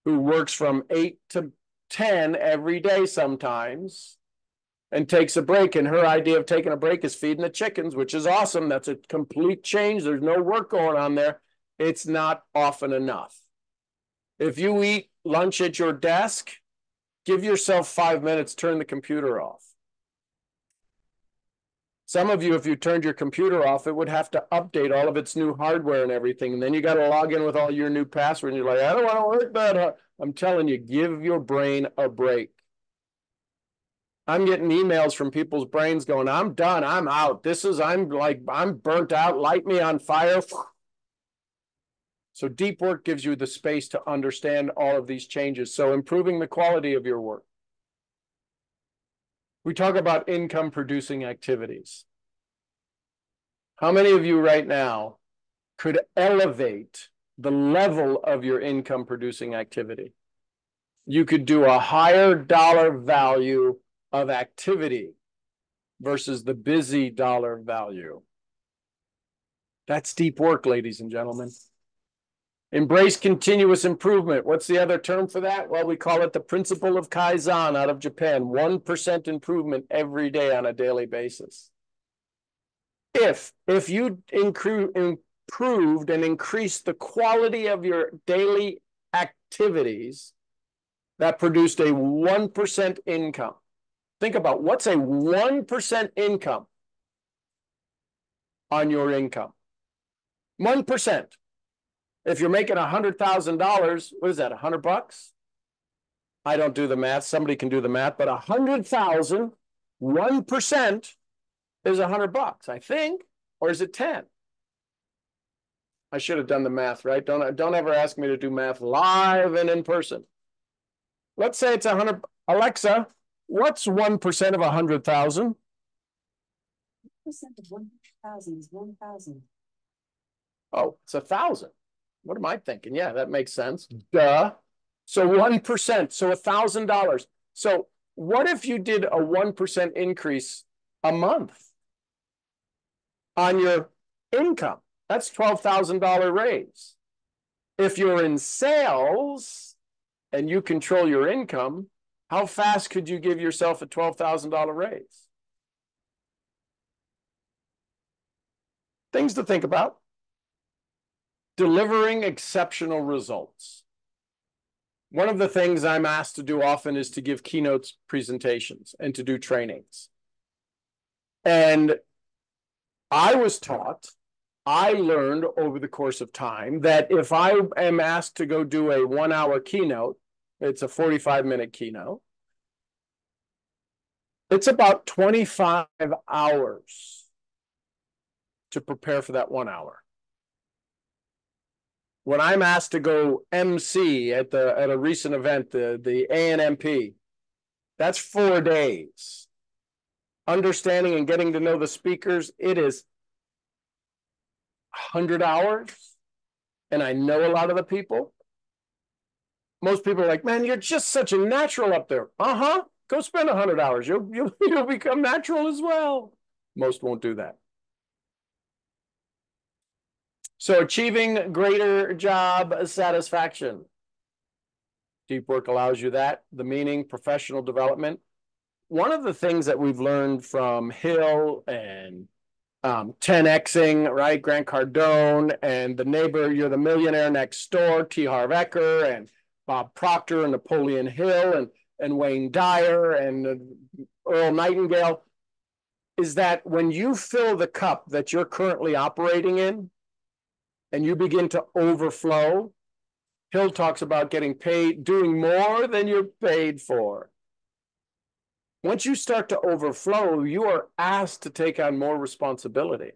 who works from 8 to 10 every day sometimes and takes a break. And her idea of taking a break is feeding the chickens, which is awesome. That's a complete change. There's no work going on there. It's not often enough. If you eat lunch at your desk, give yourself 5 minutes, turn the computer off. Some of you, if you turned your computer off, it would have to update all of its new hardware and everything. And then you got to log in with all your new passwords. And you're like, I don't want to work that hard. I'm telling you, give your brain a break. I'm getting emails from people's brains going, I'm done. I'm out. I'm burnt out. Light me on fire. So deep work gives you the space to understand all of these changes. So improving the quality of your work. We talk about income producing activities. How many of you right now could elevate the level of your income producing activity? You could do a higher dollar value of activity versus the busy dollar value. That's deep work, ladies and gentlemen. Embrace continuous improvement. What's the other term for that? Well, we call it the principle of Kaizen out of Japan. 1% improvement every day on a daily basis. If you improved and increased the quality of your daily activities, that produced a 1% income. Think about what's a 1% income on your income. 1%. If you're making $100,000, what is that, $100? I don't do the math. Somebody can do the math, but 100,000, 1% is $100, I think, or is it 10? I should have done the math, right? Don't ever ask me to do math live and in person. Let's say it's 100. Alexa, what's 1% of 100,000? 1% of 100,000 is 1,000. Oh, it's 1,000. What am I thinking? Yeah, that makes sense. Duh. So 1%, so $1,000. So what if you did a 1% increase a month on your income? That's $12,000 raise. If you're in sales and you control your income, how fast could you give yourself a $12,000 raise? Things to think about. Delivering exceptional results. One of the things I'm asked to do often is to give keynotes presentations and to do trainings. And I was taught, I learned over the course of time that if I am asked to go do a 1-hour keynote, it's a 45-minute keynote, it's about 25 hours to prepare for that 1 hour. When I'm asked to go MC at a recent event, the ANMP, that's 4 days. Understanding and getting to know the speakers, it is 100 hours, and I know a lot of the people. Most people are like, man, you're just such a natural up there. Uh-huh. Go spend 100 hours. You'll become natural as well. Most won't do that. So achieving greater job satisfaction. Deep work allows you that. The meaning, professional development. One of the things that we've learned from Hill and 10Xing, right? Grant Cardone and the neighbor, you're the millionaire next door, T. Harv Eker and Bob Proctor and Napoleon Hill and Wayne Dyer and Earl Nightingale, is that when you fill the cup that you're currently operating in and you begin to overflow, Hill talks about getting paid, doing more than you're paid for. Once you start to overflow, you are asked to take on more responsibility.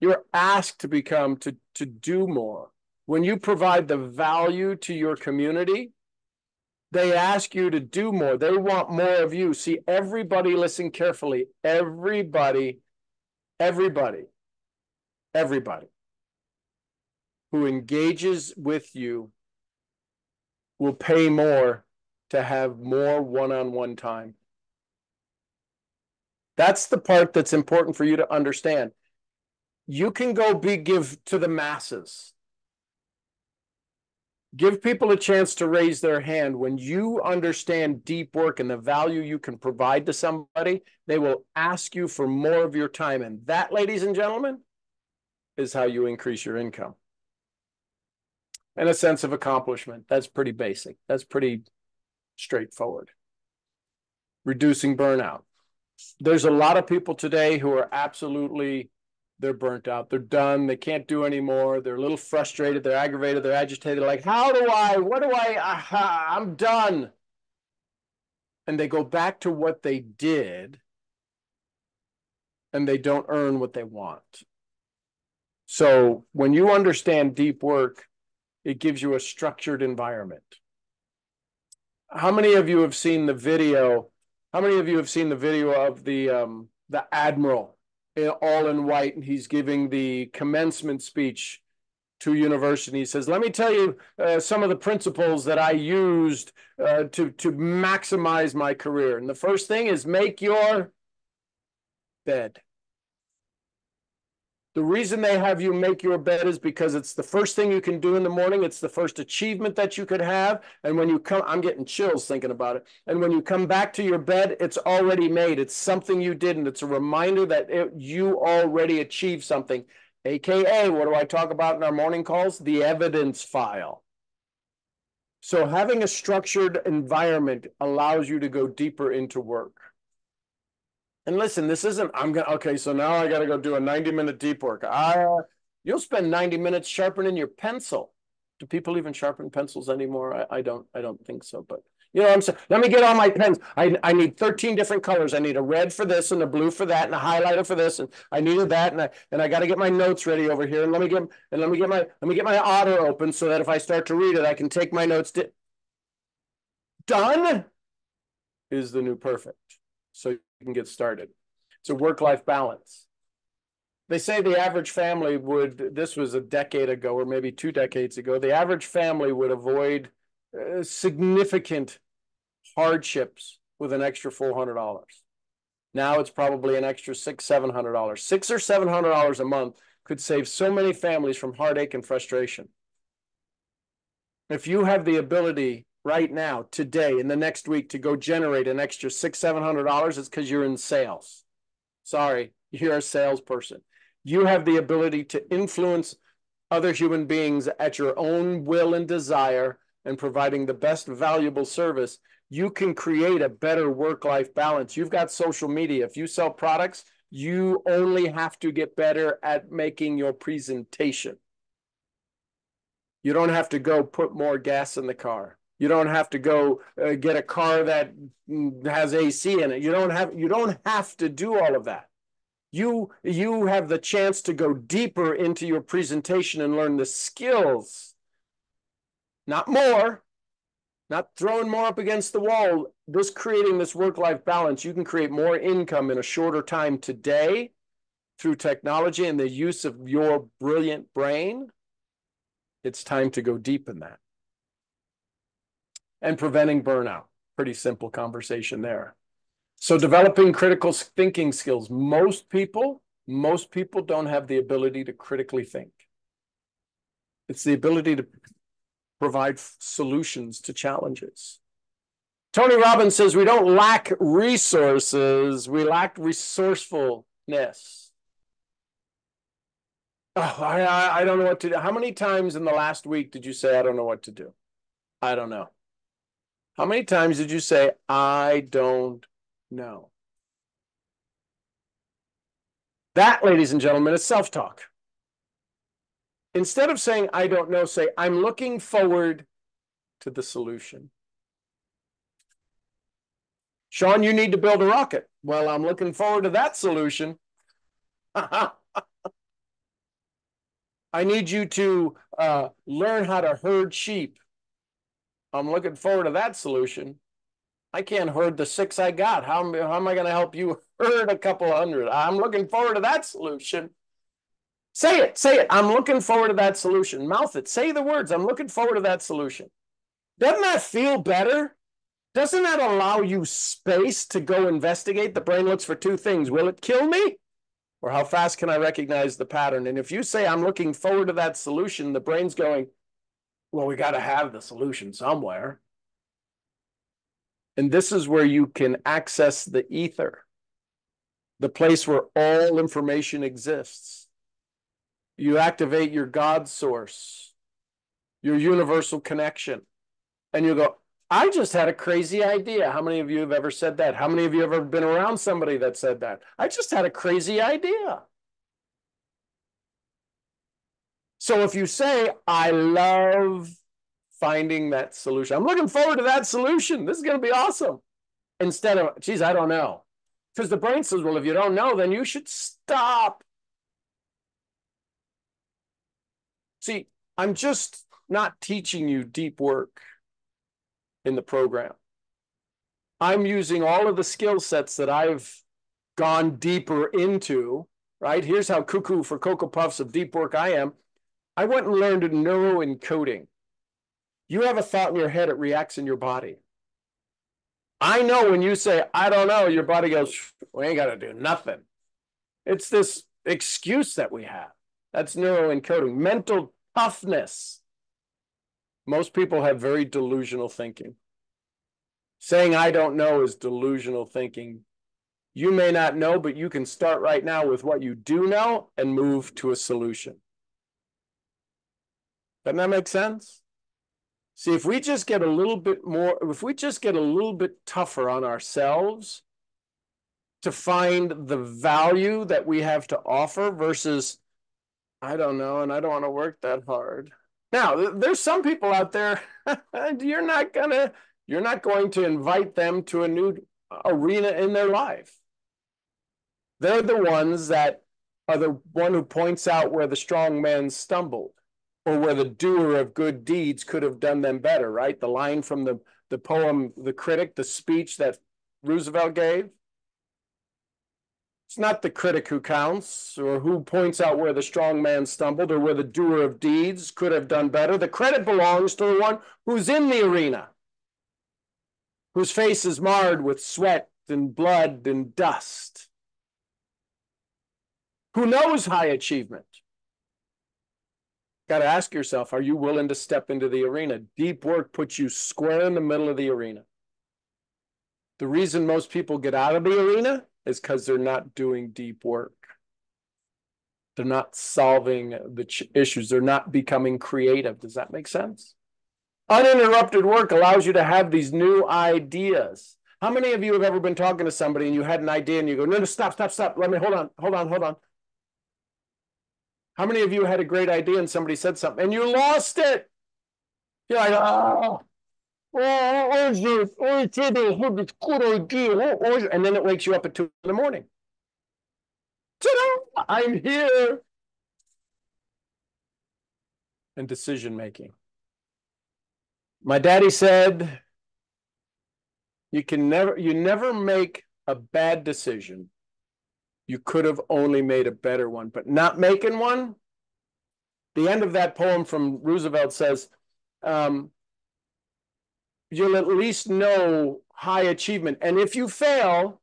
You're asked to become, to do more. When you provide the value to your community, they ask you to do more. They want more of you. See, everybody, listen carefully. Everybody who engages with you will pay more to have more one-on-one time. That's the part that's important for you to understand. You can go give to the masses. Give people a chance to raise their hand. When you understand deep work and the value you can provide to somebody, they will ask you for more of your time. And that, ladies and gentlemen, is how you increase your income. And a sense of accomplishment. That's pretty basic. That's pretty straightforward. Reducing burnout. There's a lot of people today who are absolutely, they're burnt out. They're done. They can't do anymore. They're a little frustrated. They're aggravated. They're agitated. They're like, I'm done. And they go back to what they did and they don't earn what they want. So when you understand deep work, it gives you a structured environment. How many of you have seen the video? How many of you have seen the video of the admiral all in white, and he's giving the commencement speech to university? He says, let me tell you some of the principles that I used to maximize my career. And the first thing is make your bed. The reason they have you make your bed is because it's the first thing you can do in the morning. It's the first achievement that you could have. And when you come, I'm getting chills thinking about it. And when you come back to your bed, it's already made. It's something you did. And it's a reminder that you already achieved something. AKA, what do I talk about in our morning calls? The evidence file. So having a structured environment allows you to go deeper into work. And listen, this isn't, okay, so now I got to go do a 90-minute deep work. You'll spend 90 minutes sharpening your pencil. Do people even sharpen pencils anymore? I don't think so, but you know what I'm saying? Let me get all my pens. I need 13 different colors. I need a red for this and a blue for that and a highlighter for this. And I needed that. And I got to get my notes ready over here. And let me get my Otter open so that if I start to read it, I can take my notes. Done is the new perfect. So you can get started. It's a work-life balance. They say the average family would, this was a decade ago or maybe 2 decades ago, the average family would avoid significant hardships with an extra $400. Now it's probably an extra $600, $700. $600 or $700 a month could save so many families from heartache and frustration. If you have the ability right now, today, in the next week, to go generate an extra $600, $700, it's because you're in sales. Sorry, you're a salesperson. You have the ability to influence other human beings at your own will and desire and providing the best valuable service. You can create a better work-life balance. You've got social media. If you sell products, you only have to get better at making your presentation. You don't have to go put more gas in the car. You don't have to go get a car that has AC in it. You don't have to do all of that. You have the chance to go deeper into your presentation and learn the skills, not more, not throwing more up against the wall. This creating this work-life balance, you can create more income in a shorter time today through technology and the use of your brilliant brain. It's time to go deep in that. And preventing burnout. Pretty simple conversation there. So developing critical thinking skills. Most people don't have the ability to critically think. It's the ability to provide solutions to challenges. Tony Robbins says we don't lack resources, we lack resourcefulness. Oh, I don't know what to do. How many times in the last week did you say, I don't know what to do? I don't know. How many times did you say, I don't know? That, ladies and gentlemen, is self-talk. Instead of saying, I don't know, say, I'm looking forward to the solution. Sean, you need to build a rocket. Well, I'm looking forward to that solution. I need you to learn how to herd sheep. I'm looking forward to that solution. I can't herd the 6 I got. How am I going to help you herd a couple hundred? I'm looking forward to that solution. Say it, say it. I'm looking forward to that solution. Mouth it. Say the words. I'm looking forward to that solution. Doesn't that feel better? Doesn't that allow you space to go investigate? The brain looks for 2 things. Will it kill me? Or how fast can I recognize the pattern? And if you say, I'm looking forward to that solution, the brain's going, well, we got to have the solution somewhere. And this is where you can access the ether, the place where all information exists. You activate your God source, your universal connection, and you go, I just had a crazy idea. How many of you have ever said that? How many of you have ever been around somebody that said that? I just had a crazy idea. So if you say, I love finding that solution, I'm looking forward to that solution, this is going to be awesome. Instead of, geez, I don't know. Because the brain says, well, if you don't know, then you should stop. See, I'm just not teaching you deep work in the program. I'm using all of the skill sets that I've gone deeper into, right? Here's how cuckoo for Cocoa Puffs of deep work I am. I went and learned neuroencoding. You have a thought in your head, it reacts in your body. I know when you say, I don't know, your body goes, we ain't got to do nothing. It's this excuse that we have. That's neuroencoding. Mental toughness. Most people have very delusional thinking. Saying I don't know is delusional thinking. You may not know, but you can start right now with what you do know and move to a solution. Doesn't that make sense? See, if we just get a little bit more, if we just get a little bit tougher on ourselves to find the value that we have to offer versus, I don't know, and I don't want to work that hard. Now, there's some people out there, you're not going to invite them to a new arena in their life. They're the ones that are the one who points out where the strong man stumbled, or where the doer of good deeds could have done them better, right? The line from the poem, The Critic, the speech that Roosevelt gave. It's not the critic who counts, or who points out where the strong man stumbled, or where the doer of deeds could have done better. The credit belongs to the one who's in the arena, whose face is marred with sweat and blood and dust, who knows high achievement. Got to ask yourself, are you willing to step into the arena? Deep work puts you square in the middle of the arena. The reason most people get out of the arena is because they're not doing deep work. They're not solving the issues. They're not becoming creative. Does that make sense? Uninterrupted work allows you to have these new ideas. How many of you have ever been talking to somebody and you had an idea and you go, no, stop. Let me, hold on. How many of you had a great idea and somebody said something and you lost it? You're like, and then it wakes you up at 2 in the morning. Ta-da! I'm here. And decision making. My daddy said, you never make a bad decision. You could have only made a better one, but not making one. The end of that poem from Roosevelt says, you'll at least know high achievement. And if you fail,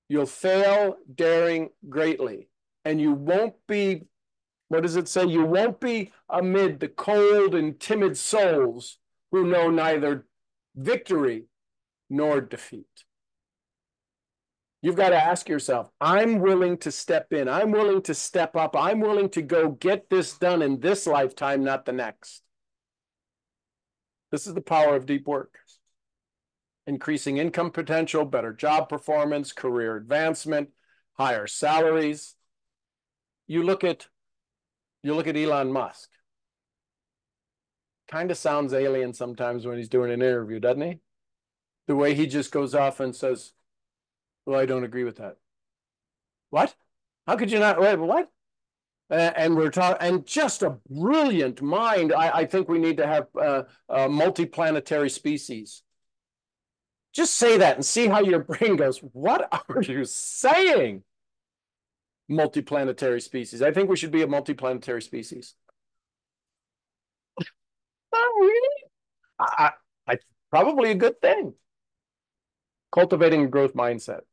you'll fail daring greatly. And you won't be, what does it say? You won't be amid the cold and timid souls who know neither victory nor defeat. You've got to ask yourself, I'm willing to step in. I'm willing to step up. I'm willing to go get this done in this lifetime, not the next. This is the power of deep work. Increasing income potential, better job performance, career advancement, higher salaries. You look at Elon Musk. Kind of sounds alien sometimes when he's doing an interview, doesn't he? The way he just goes off and says, well, I don't agree with that. What? How could you not? Wait, what? And we're talking, and just a brilliant mind. I think we need to have multiplanetary species. Just say that and see how your brain goes. What are you saying? Multiplanetary species. I think we should be a multiplanetary species. Oh, really? I probably a good thing. Cultivating a growth mindset.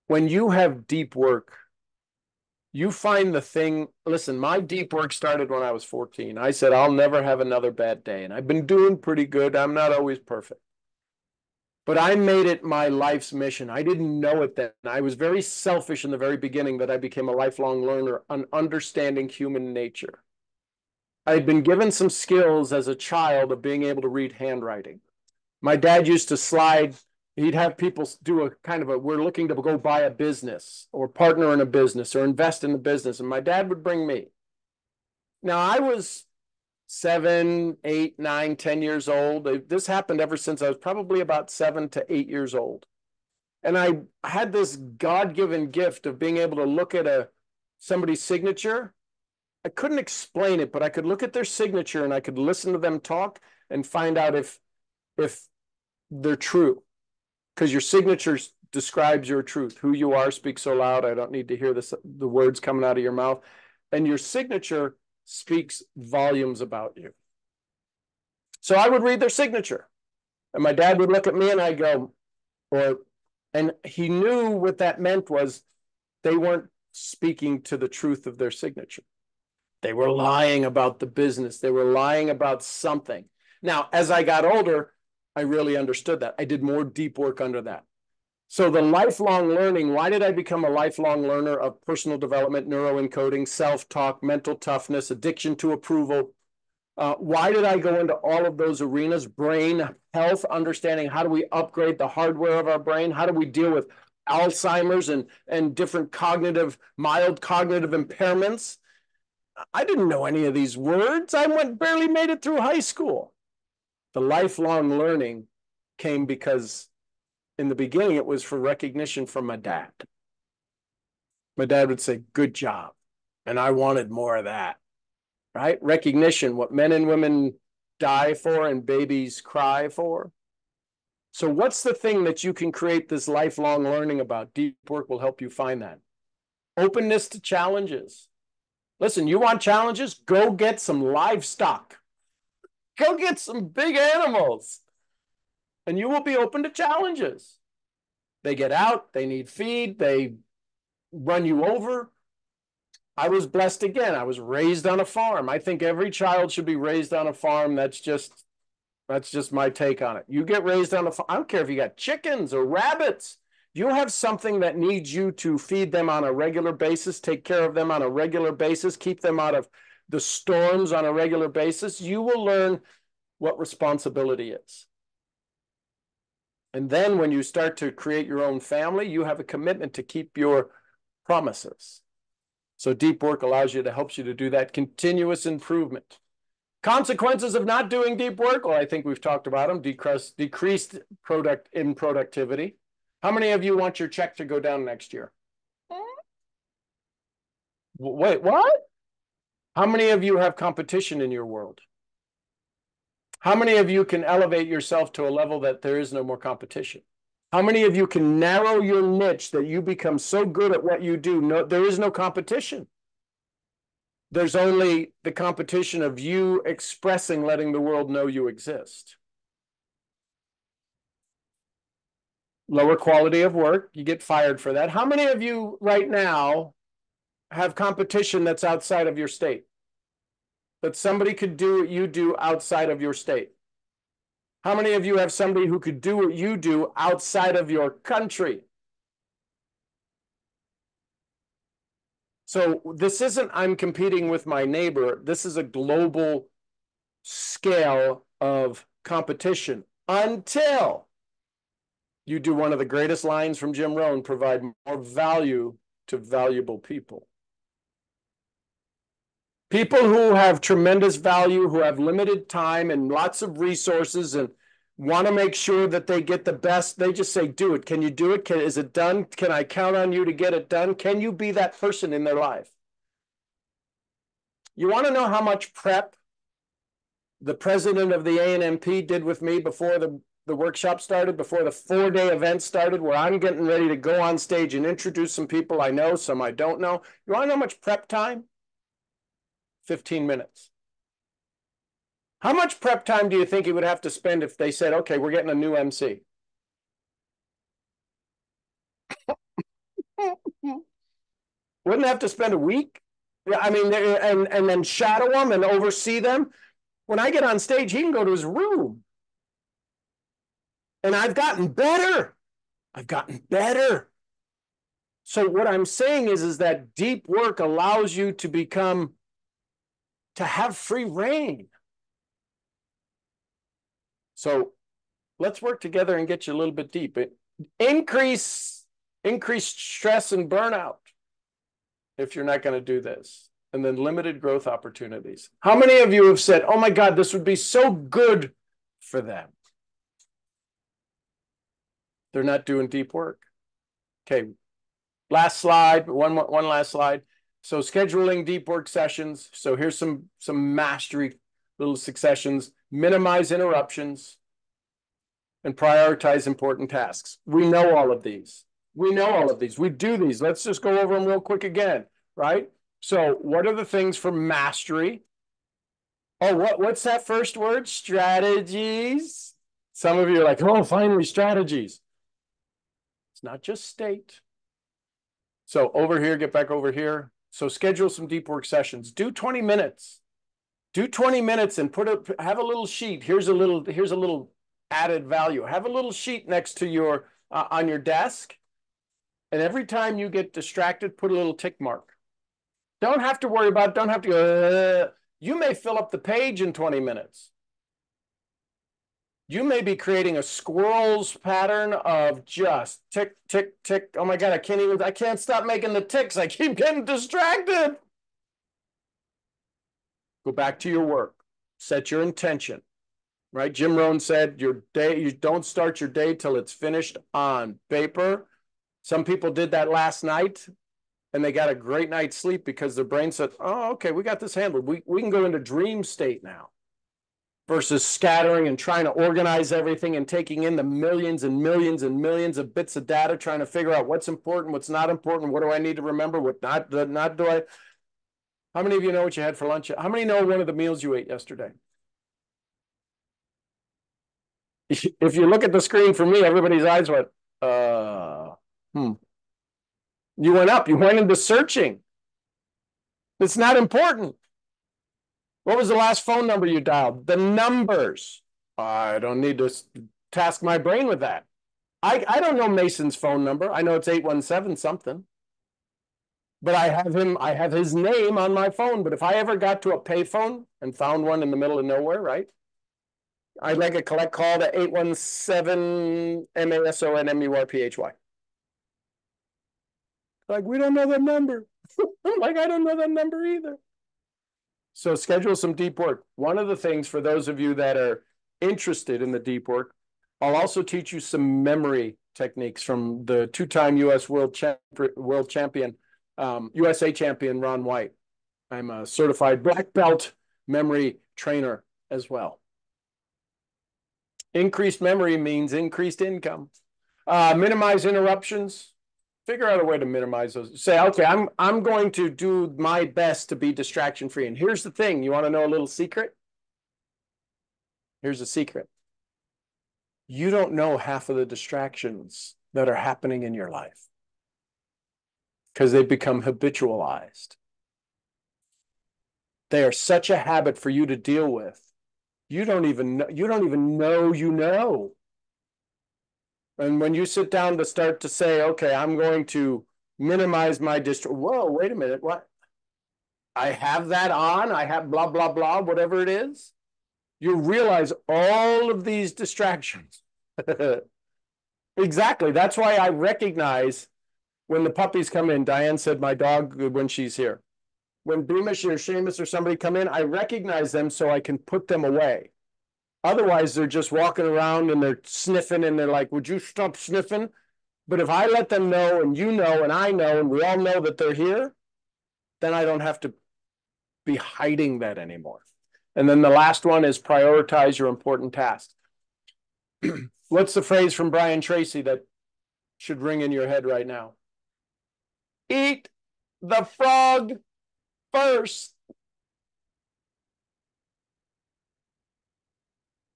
When you have deep work, you find the thing. Listen, my deep work started when I was 14. I said, I'll never have another bad day. And I've been doing pretty good. I'm not always perfect. But I made it my life's mission. I didn't know it then. I was very selfish in the very beginning that I became a lifelong learner on understanding human nature. I had been given some skills as a child of being able to read handwriting. My dad used to slide. He'd have people do a kind of we're looking to go buy a business or partner in a business or invest in a business. And my dad would bring me. Now, I was 7, 8, 9, 10 years old. This happened ever since I was probably about 7 to 8 years old. And I had this God-given gift of being able to look at somebody's signature. I couldn't explain it, but I could look at their signature and I could listen to them talk and find out if they're true. Because your signature describes your truth. Who you are speaks so loud, I don't need to hear the words coming out of your mouth. And your signature speaks volumes about you. So I would read their signature. And my dad would look at me and I'd go, and he knew what that meant was they weren't speaking to the truth of their signature. They were lying about the business. They were lying about something. Now, as I got older, I really understood that. I did more deep work under that. So the lifelong learning, why did I become a lifelong learner of personal development, neuroencoding, self-talk, mental toughness, addiction to approval? Why did I go into all of those arenas? Brain health, understanding how do we upgrade the hardware of our brain? How do we deal with Alzheimer's and different mild cognitive impairments? I didn't know any of these words. I barely made it through high school. The lifelong learning came because in the beginning, it was for recognition from my dad. My dad would say, good job. And I wanted more of that, right? Recognition, what men and women die for and babies cry for. So what's the thing that you can create this lifelong learning about? Deep work will help you find that. Openness to challenges. Listen, you want challenges? Go get some livestock. Go get some big animals. And you will be open to challenges. They get out, they need feed, they run you over. I was blessed again. I was raised on a farm. I think every child should be raised on a farm. That's just my take on it. You get raised on a farm. I don't care if you got chickens or rabbits. You have something that needs you to feed them on a regular basis, take care of them on a regular basis, keep them out of the storms on a regular basis. You will learn what responsibility is. And then when you start to create your own family, you have a commitment to keep your promises. So deep work helps you to do that continuous improvement. Consequences of not doing deep work, well, I think we've talked about them. Decreased productivity. How many of you want your check to go down next year? Wait, what? How many of you have competition in your world? How many of you can elevate yourself to a level that there is no more competition? How many of you can narrow your niche that you become so good at what you do? No, there is no competition. There's only the competition of you expressing, letting the world know you exist. Lower quality of work, you get fired for that. How many of you right now have competition that's outside of your state? That somebody could do what you do outside of your state? How many of you have somebody who could do what you do outside of your country? So this isn't I'm competing with my neighbor. This is a global scale of competition until you do one of the greatest lines from Jim Rohn, provide more value to valuable people. People who have tremendous value, who have limited time and lots of resources and want to make sure that they get the best, they just say, do it. Can you do it? Is it done? Can I count on you to get it done? Can you be that person in their life? You want to know how much prep the president of the ANMP did with me before the workshop started, before the 4-day event started, where I'm getting ready to go on stage and introduce some people I know, some I don't know. You want to know how much prep time? 15 minutes. How much prep time do you think he would have to spend if they said, okay, we're getting a new MC? Wouldn't have to spend a week? Yeah, I mean, and then shadow them and oversee them. When I get on stage, he can go to his room. And I've gotten better. I've gotten better. So what I'm saying is that deep work allows you to have free reign. So let's work together and get you a little bit deep. Increase stress and burnout if you're not going to do this. And then limited growth opportunities. How many of you have said, oh my God, this would be so good for them? They're not doing deep work. Okay, last slide, one last slide. So scheduling deep work sessions. So here's some mastery little successions. Minimize interruptions and prioritize important tasks. We know all of these. We know all of these. We do these. Let's just go over them real quick again, right? So what are the things for mastery? Oh, what's that first word? Strategies. Some of you are like, oh, finally, strategies. It's not just state. So over here, get back over here. So schedule some deep work sessions. Do 20 minutes. Do 20 minutes and have a little sheet. Here's a little added value. Have a little sheet next to your on your desk. And every time you get distracted, put a little tick mark. Don't have to worry about, don't have to go, you may fill up the page in 20 minutes. You may be creating a squirrel's pattern of just tick, tick, tick. Oh my God, I can't stop making the ticks. I keep getting distracted. Go back to your work. Set your intention, right? Jim Rohn said your day, you don't start your day till it's finished on paper. Some people did that last night and they got a great night's sleep because their brain said, oh, okay, we got this handled. We can go into dream state now versus scattering and trying to organize everything and taking in the millions and millions and millions of bits of data, trying to figure out what's important, what's not important, what do I need to remember, what not do I. How many of you know what you had for lunch? How many know one of the meals you ate yesterday? If you look at the screen for me, everybody's eyes went, You went up, you went into searching. It's not important. What was the last phone number you dialed? The numbers. I don't need to task my brain with that. I don't know Mason's phone number. I know it's 817 something. But I have his name on my phone. But if I ever got to a payphone and found one in the middle of nowhere, right? I'd like a collect call to 817 MASONMURPHY. Like, we don't know that number. I'm like, I don't know that number either. So schedule some deep work. One of the things for those of you that are interested in the deep work, I'll also teach you some memory techniques from the two-time U.S. World Champion, USA champion, Ron White. I'm a certified black belt memory trainer as well. Increased memory means increased income. Minimize interruptions. Figure out a way to minimize those. Say, okay, I'm going to do my best to be distraction free. And here's the thing. You want to know a little secret? Here's a secret. You don't know half of the distractions that are happening in your life because they've become habitualized. They are such a habit for you to deal with. You don't even know you know. And when you sit down to start to say, okay, I'm going to minimize my whoa, wait a minute, what? I have that on, I have blah, blah, blah, whatever it is. You realize all of these distractions. Exactly. That's why I recognize when the puppies come in. Diane said my dog when she's here. When Beamish or Seamus or somebody come in, I recognize them so I can put them away. Otherwise, they're just walking around and they're sniffing and they're like, would you stop sniffing? But if I let them know and you know and I know and we all know that they're here, then I don't have to be hiding that anymore. And then the last one is prioritize your important tasks. What's the phrase from Brian Tracy that should ring in your head right now? Eat the frog first.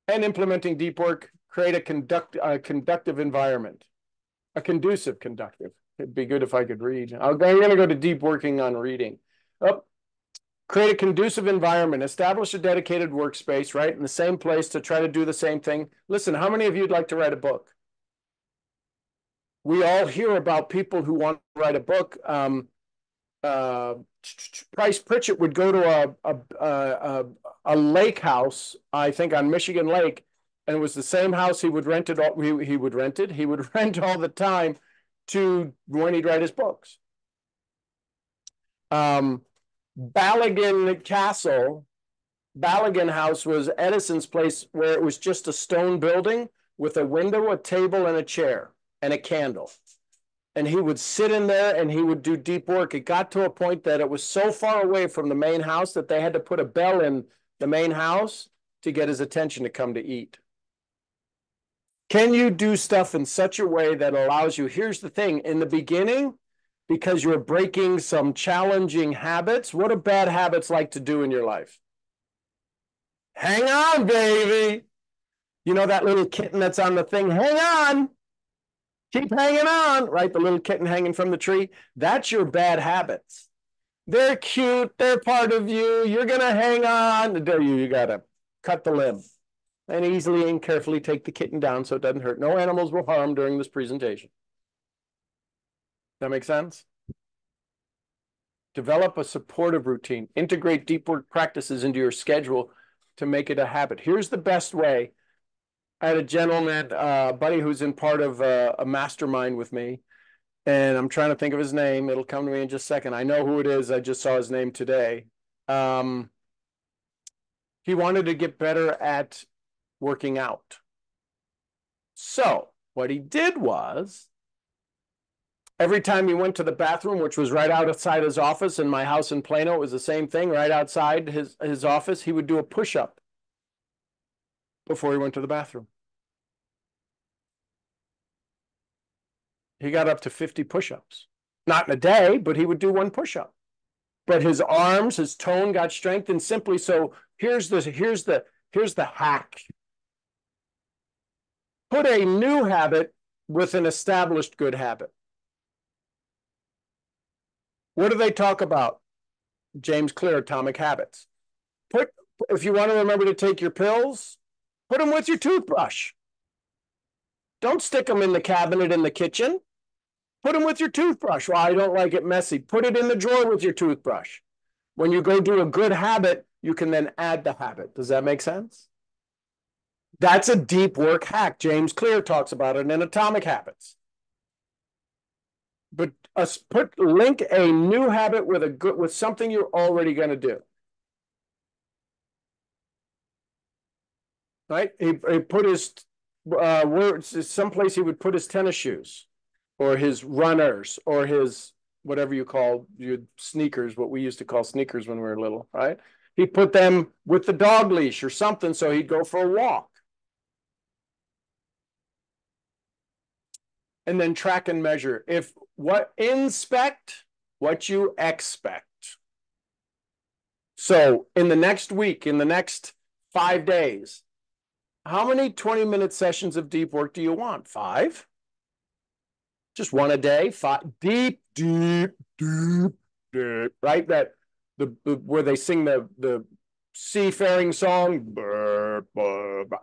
And implementing deep work, create a conductive environment. A conducive conductive. It'd be good if I could read. I'm going to go to deep working on reading. Create a conducive environment. Establish a dedicated workspace, right? In the same place to try to do the same thing. Listen, how many of you would like to write a book? We all hear about people who want to write a book. Price Pritchett would go to a lake house, I think on Michigan Lake, and it was the same house he would rent he would rent all the time to when he'd write his books. Ballaghan Castle, Ballaghan House was Edison's place where it was just a stone building with a window, a table, and a chair, and a candle. And he would sit in there and he would do deep work. It got to a point that it was so far away from the main house that they had to put a bell in the main house to get his attention to come to eat. Can you do stuff in such a way that allows you? Here's the thing. In the beginning, because you're breaking some challenging habits, what do bad habits like to do in your life? Hang on, baby. You know that little kitten that's on the thing? Hang on. Keep hanging on, right? The little kitten hanging from the tree. That's your bad habits. They're cute. They're part of you. You're going to hang on. You got to cut the limb and easily and carefully take the kitten down so it doesn't hurt. No animals were harmed during this presentation. That make sense? Develop a supportive routine. Integrate deep work practices into your schedule to make it a habit. Here's the best way. I had a gentleman, buddy who's in part of a mastermind with me, and I'm trying to think of his name. It'll come to me in just a second. I know who it is. I just saw his name today. He wanted to get better at working out. So what he did was, every time he went to the bathroom, which was right outside his office in my house in Plano, it was the same thing, right outside his office, he would do a push-up before he went to the bathroom. He got up to 50 push-ups. Not in a day, but he would do one push-up. But his arms, his tone got strengthened simply. So here's the hack. Put a new habit with an established good habit. What do they talk about? James Clear, Atomic Habits. If you want to remember to take your pills, put them with your toothbrush. Don't stick them in the cabinet in the kitchen. Put them with your toothbrush. Well, I don't like it messy. Put it in the drawer with your toothbrush. When you go do a good habit, you can then add the habit. Does that make sense? That's a deep work hack. James Clear talks about it in Atomic Habits. But link a new habit with something you're already going to do. Right? He put his someplace he would put his tennis shoes, or his runners, or his whatever you call your sneakers, what we used to call sneakers when we were little, right? He put them with the dog leash or something, so he'd go for a walk. And then track and measure. Inspect what you expect. So in the next week, in the next 5 days, how many 20-minute sessions of deep work do you want? 5? Just one a day? 5? Deep, right? Where they sing the seafaring song,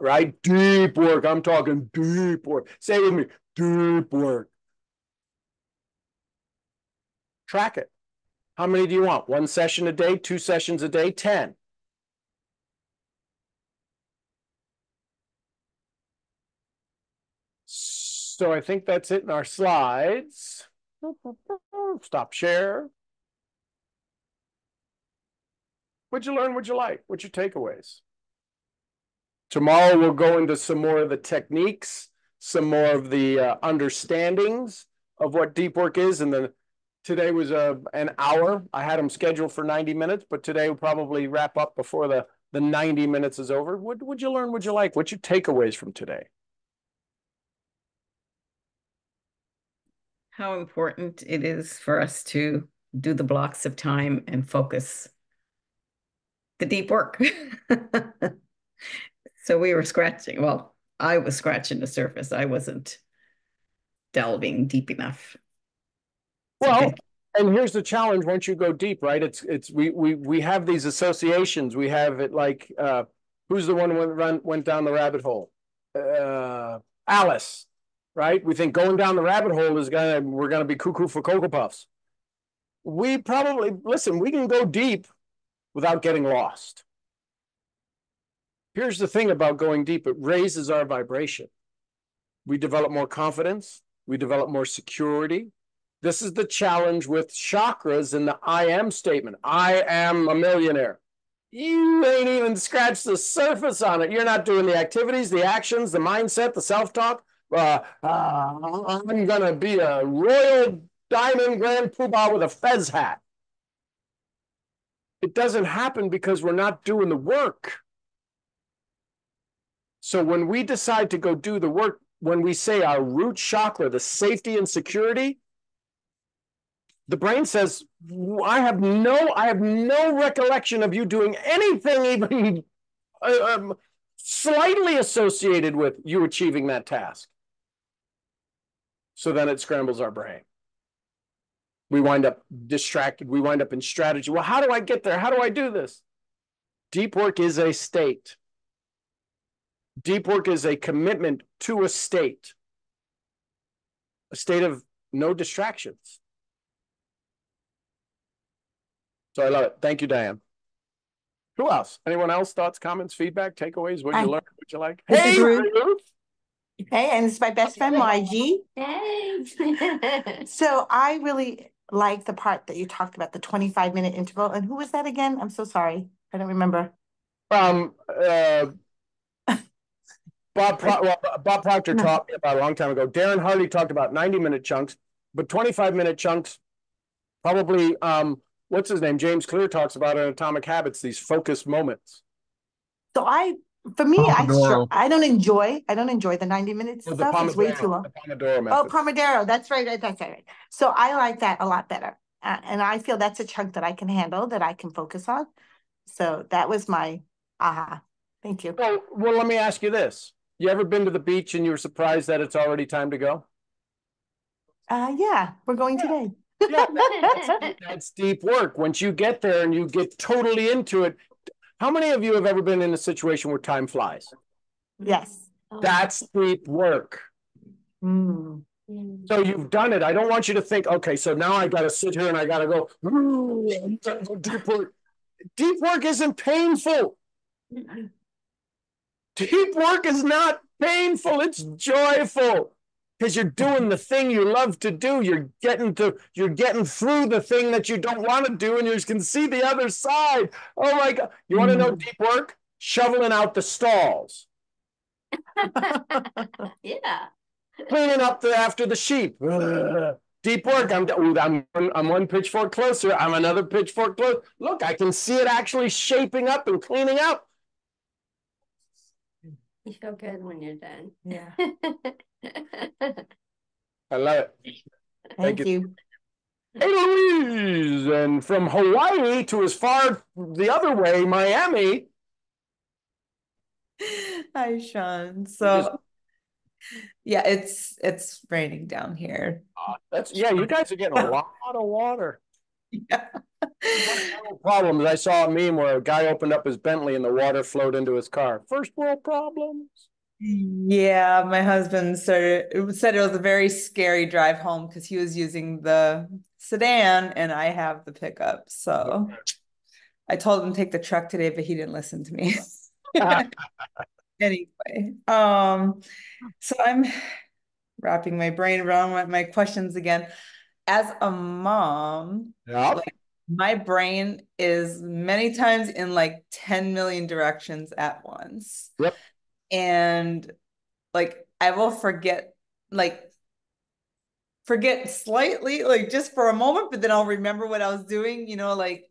right? Deep work. I'm talking deep work. Say it with me. Deep work. Track it. How many do you want? 1 session a day, 2 sessions a day, 10. So I think that's it in our slides. Stop share. What'd you learn? What'd you like? What's your takeaways? Tomorrow we'll go into some more of the techniques, some more of the understandings of what deep work is. And then today was an hour. I had them scheduled for 90 minutes, but today we'll probably wrap up before the 90 minutes is over. What would you learn? What'd you like? What's your takeaways from today? How important it is for us to do the blocks of time and focus the deep work. So we were scratching. Well, I was scratching the surface. I wasn't delving deep enough. Well, and here's the challenge. Once you go deep, right? We have these associations. We have it like who's the one who went down the rabbit hole? Alice, right? We think going down the rabbit hole we're gonna be cuckoo for Cocoa Puffs. We probably we can go deep without getting lost. Here's the thing about going deep, it raises our vibration. We develop more confidence, we develop more security. This is the challenge with chakras in the I am statement. I am a millionaire. You ain't even scratched the surface on it. You're not doing the activities, the actions, the mindset, the self-talk. I'm gonna be a royal diamond grand poobah with a fez hat. It doesn't happen because we're not doing the work. So when we decide to go do the work, when we say our root chakra, the safety and security, the brain says, I have no recollection of you doing anything even slightly associated with you achieving that task. So then it scrambles our brain. We wind up distracted. We wind up in strategy. Well, how do I get there? How do I do this? Deep work is a state. Deep work is a commitment to a state of no distractions. So I love it. Thank you, Diane. Who else? Anyone else? Thoughts, comments, feedback, takeaways? What you learned? What you like? This Hey, is Ruth. Ruth. Hey, and it's my best friend, Margie. Hey. So I really like the part that you talked about, the 25-minute interval. And who was that again? I'm so sorry. I don't remember. Bob Proctor taught me about a long time ago. Darren Hardy talked about 90-minute chunks, but 25-minute chunks, probably, what's his name? James Clear talks about in Atomic Habits, these focused moments. So for me, Pomodoro. I don't enjoy the 90 minutes Oh, the stuff. It's way too Pomodoro, long. the Pomodoro Oh, method. Pomodoro. That's right. That's right. So I like that a lot better. And I feel that's a chunk that I can handle, that I can focus on. So that was my aha. Thank you. So, well, let me ask you this. You ever been to the beach and you were surprised that it's already time to go? Yeah, we're going today. Yeah, that's deep work. Once you get there and you get totally into it. How many of you have ever been in a situation where time flies? Yes. That's deep work. Mm. So you've done it. I don't want you to think, okay, so now I got to sit here and I got to go, deep work. Deep work isn't painful. Deep work is not painful. It's joyful because you're doing the thing you love to do. You're getting through the thing that you don't want to do, and you can see the other side. Oh my God. You want to know deep work? Shoveling out the stalls. Yeah. Cleaning up after the sheep. Deep work. I'm one pitchfork closer. I'm another pitchfork closer. Look, I can see it actually shaping up and cleaning up. You feel good when you're done. Yeah. I love it. Thank you. Hey, Louise, and from Hawaii to as far the other way, Miami. Hi, Sean. So yeah, it's raining down here. You guys are getting a lot of water. Yeah. Problems. I saw a meme where a guy opened up his Bentley and the water flowed into his car. First world problems. Yeah, my husband said it was a very scary drive home because he was using the sedan and I have the pickup. So I told him to take the truck today, but he didn't listen to me. Anyway, so I'm wrapping my brain around my questions again. As a mom, like, my brain is many times in like 10 million directions at once. Yep. And like I will forget slightly, like just for a moment, but then I'll remember what I was doing, like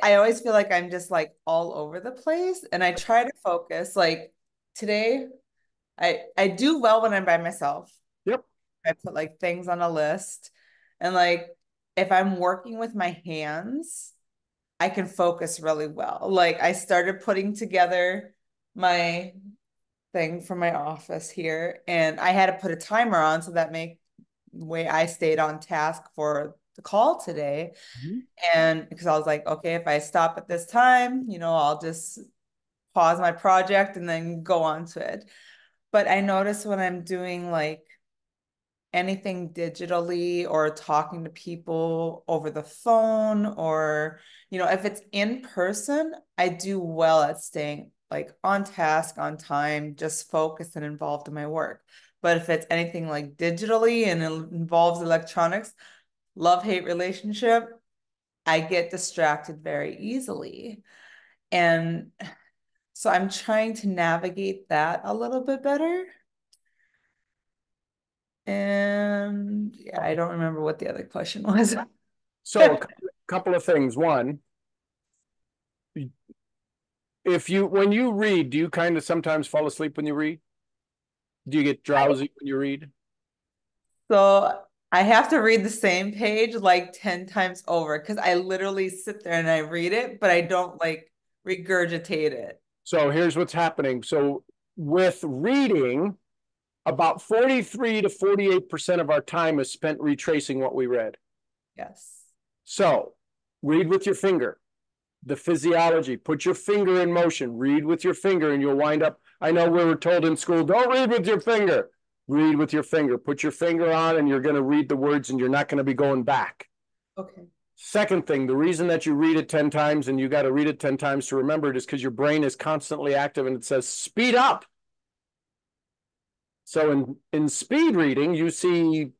I always feel like I'm just like all over the place. And I try to focus. Like today, I do well when I'm by myself. Yep. I put like things on a list. And like if I'm working with my hands, I can focus really well. Like I started putting together my thing for my office here, and I had to put a timer on so that way I stayed on task for the call today. And because I was like, okay, if I stop at this time, I'll just pause my project and then go on to it. But I notice when I'm doing like anything digitally or talking to people over the phone, or if it's in person, I do well at staying like on task, on time, just focused and involved in my work. But if it's anything like digitally and it involves electronics, love-hate relationship, I get distracted very easily. And so I'm trying to navigate that a little bit better. And yeah, I don't remember what the other question was. So a couple of things. One, when you read, do you kind of sometimes fall asleep when you read? Do you get drowsy when you read? So I have to read the same page like 10 times over because I literally sit there and I read it, but I don't like regurgitate it. So here's what's happening. So with reading, about 43 to 48% of our time is spent retracing what we read. Yes. So read with your finger. The physiology, put your finger in motion, read with your finger, and you'll wind up. I know we were told in school, don't read with your finger. Read with your finger. Put your finger on and you're going to read the words and you're not going to be going back. Okay. Second thing, the reason that you read it 10 times and you got to read it 10 times to remember it is because your brain is constantly active and it says speed up. So in speed reading, you see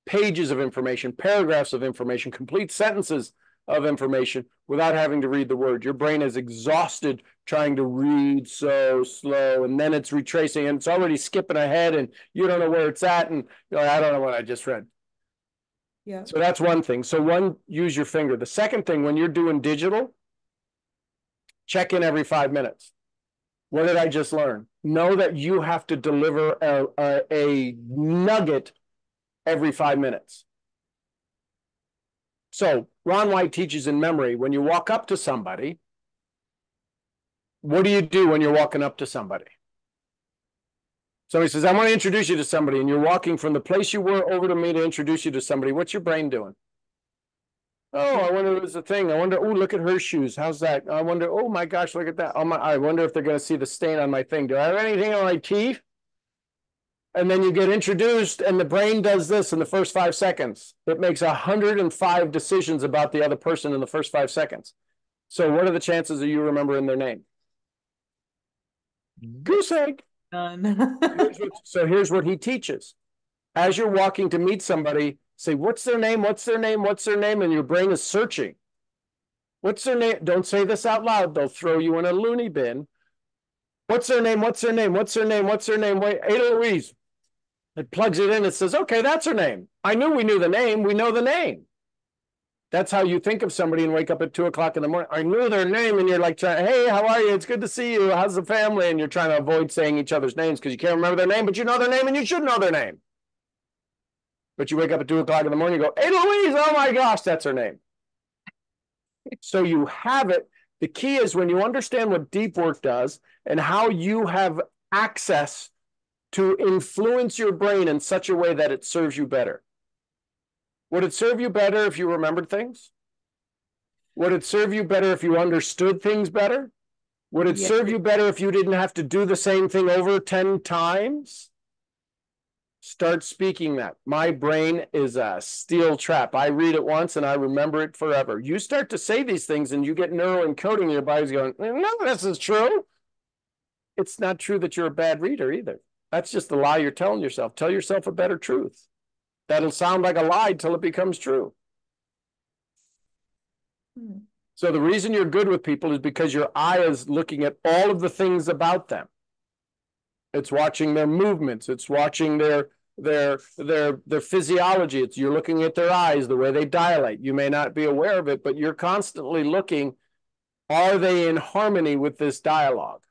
pages of information, paragraphs of information, complete sentences of information without having to read the word. Your brain is exhausted trying to read so slow, and then it's retracing and it's already skipping ahead and you don't know where it's at. And you're like, I don't know what I just read. Yeah. So that's one thing. So one, use your finger. The second thing, when you're doing digital, check in every 5 minutes. What did I just learn? Know that you have to deliver a nugget every 5 minutes. So Ron White teaches in memory, when you walk up to somebody, what do you do when you're walking up to somebody? Somebody says, I want to introduce you to somebody, and you're walking from the place you were over to me to introduce you to somebody. What's your brain doing? Oh, I wonder if it's a thing. I wonder, oh, look at her shoes. How's that? I wonder, oh my gosh, look at that. Oh my, I wonder if they're going to see the stain on my thing. Do I have anything on my teeth? And then you get introduced, and the brain does this in the first 5 seconds. It makes 105 decisions about the other person in the first 5 seconds. So what are the chances of you remembering their name? Goose egg. None. So here's what he teaches. As you're walking to meet somebody, say, what's their name? What's their name? What's their name? And your brain is searching. What's their name? Don't say this out loud. They'll throw you in a loony bin. What's their name? What's their name? What's their name? What's their name? Wait, Ada Louise. It plugs it in. It says, okay, that's her name. I knew we knew the name. We know the name. That's how you think of somebody and wake up at 2 o'clock in the morning. I knew their name. And you're like, hey, how are you? It's good to see you. How's the family? And you're trying to avoid saying each other's names because you can't remember their name, but you know their name and you should know their name. But you wake up at 2 o'clock in the morning, you go, Ada Louise, oh my gosh, that's her name. So you have it. The key is when you understand what deep work does and how you have access to influence your brain in such a way that it serves you better. Would it serve you better if you remembered things? Would it serve you better if you understood things better? Would it serve you better if you didn't have to do the same thing over 10 times? Start speaking that. My brain is a steel trap. I read it once and I remember it forever. You start to say these things and you get neuroencoding and your body's going, no, this is true. It's not true that you're a bad reader either. That's just a lie you're telling yourself. Tell yourself a better truth. That'll sound like a lie till it becomes true. So the reason you're good with people is because your eye is looking at all of the things about them. It's watching their movements. It's watching their physiology. It's you're looking at their eyes, the way they dilate. You may not be aware of it, but you're constantly looking, are they in harmony with this dialogue?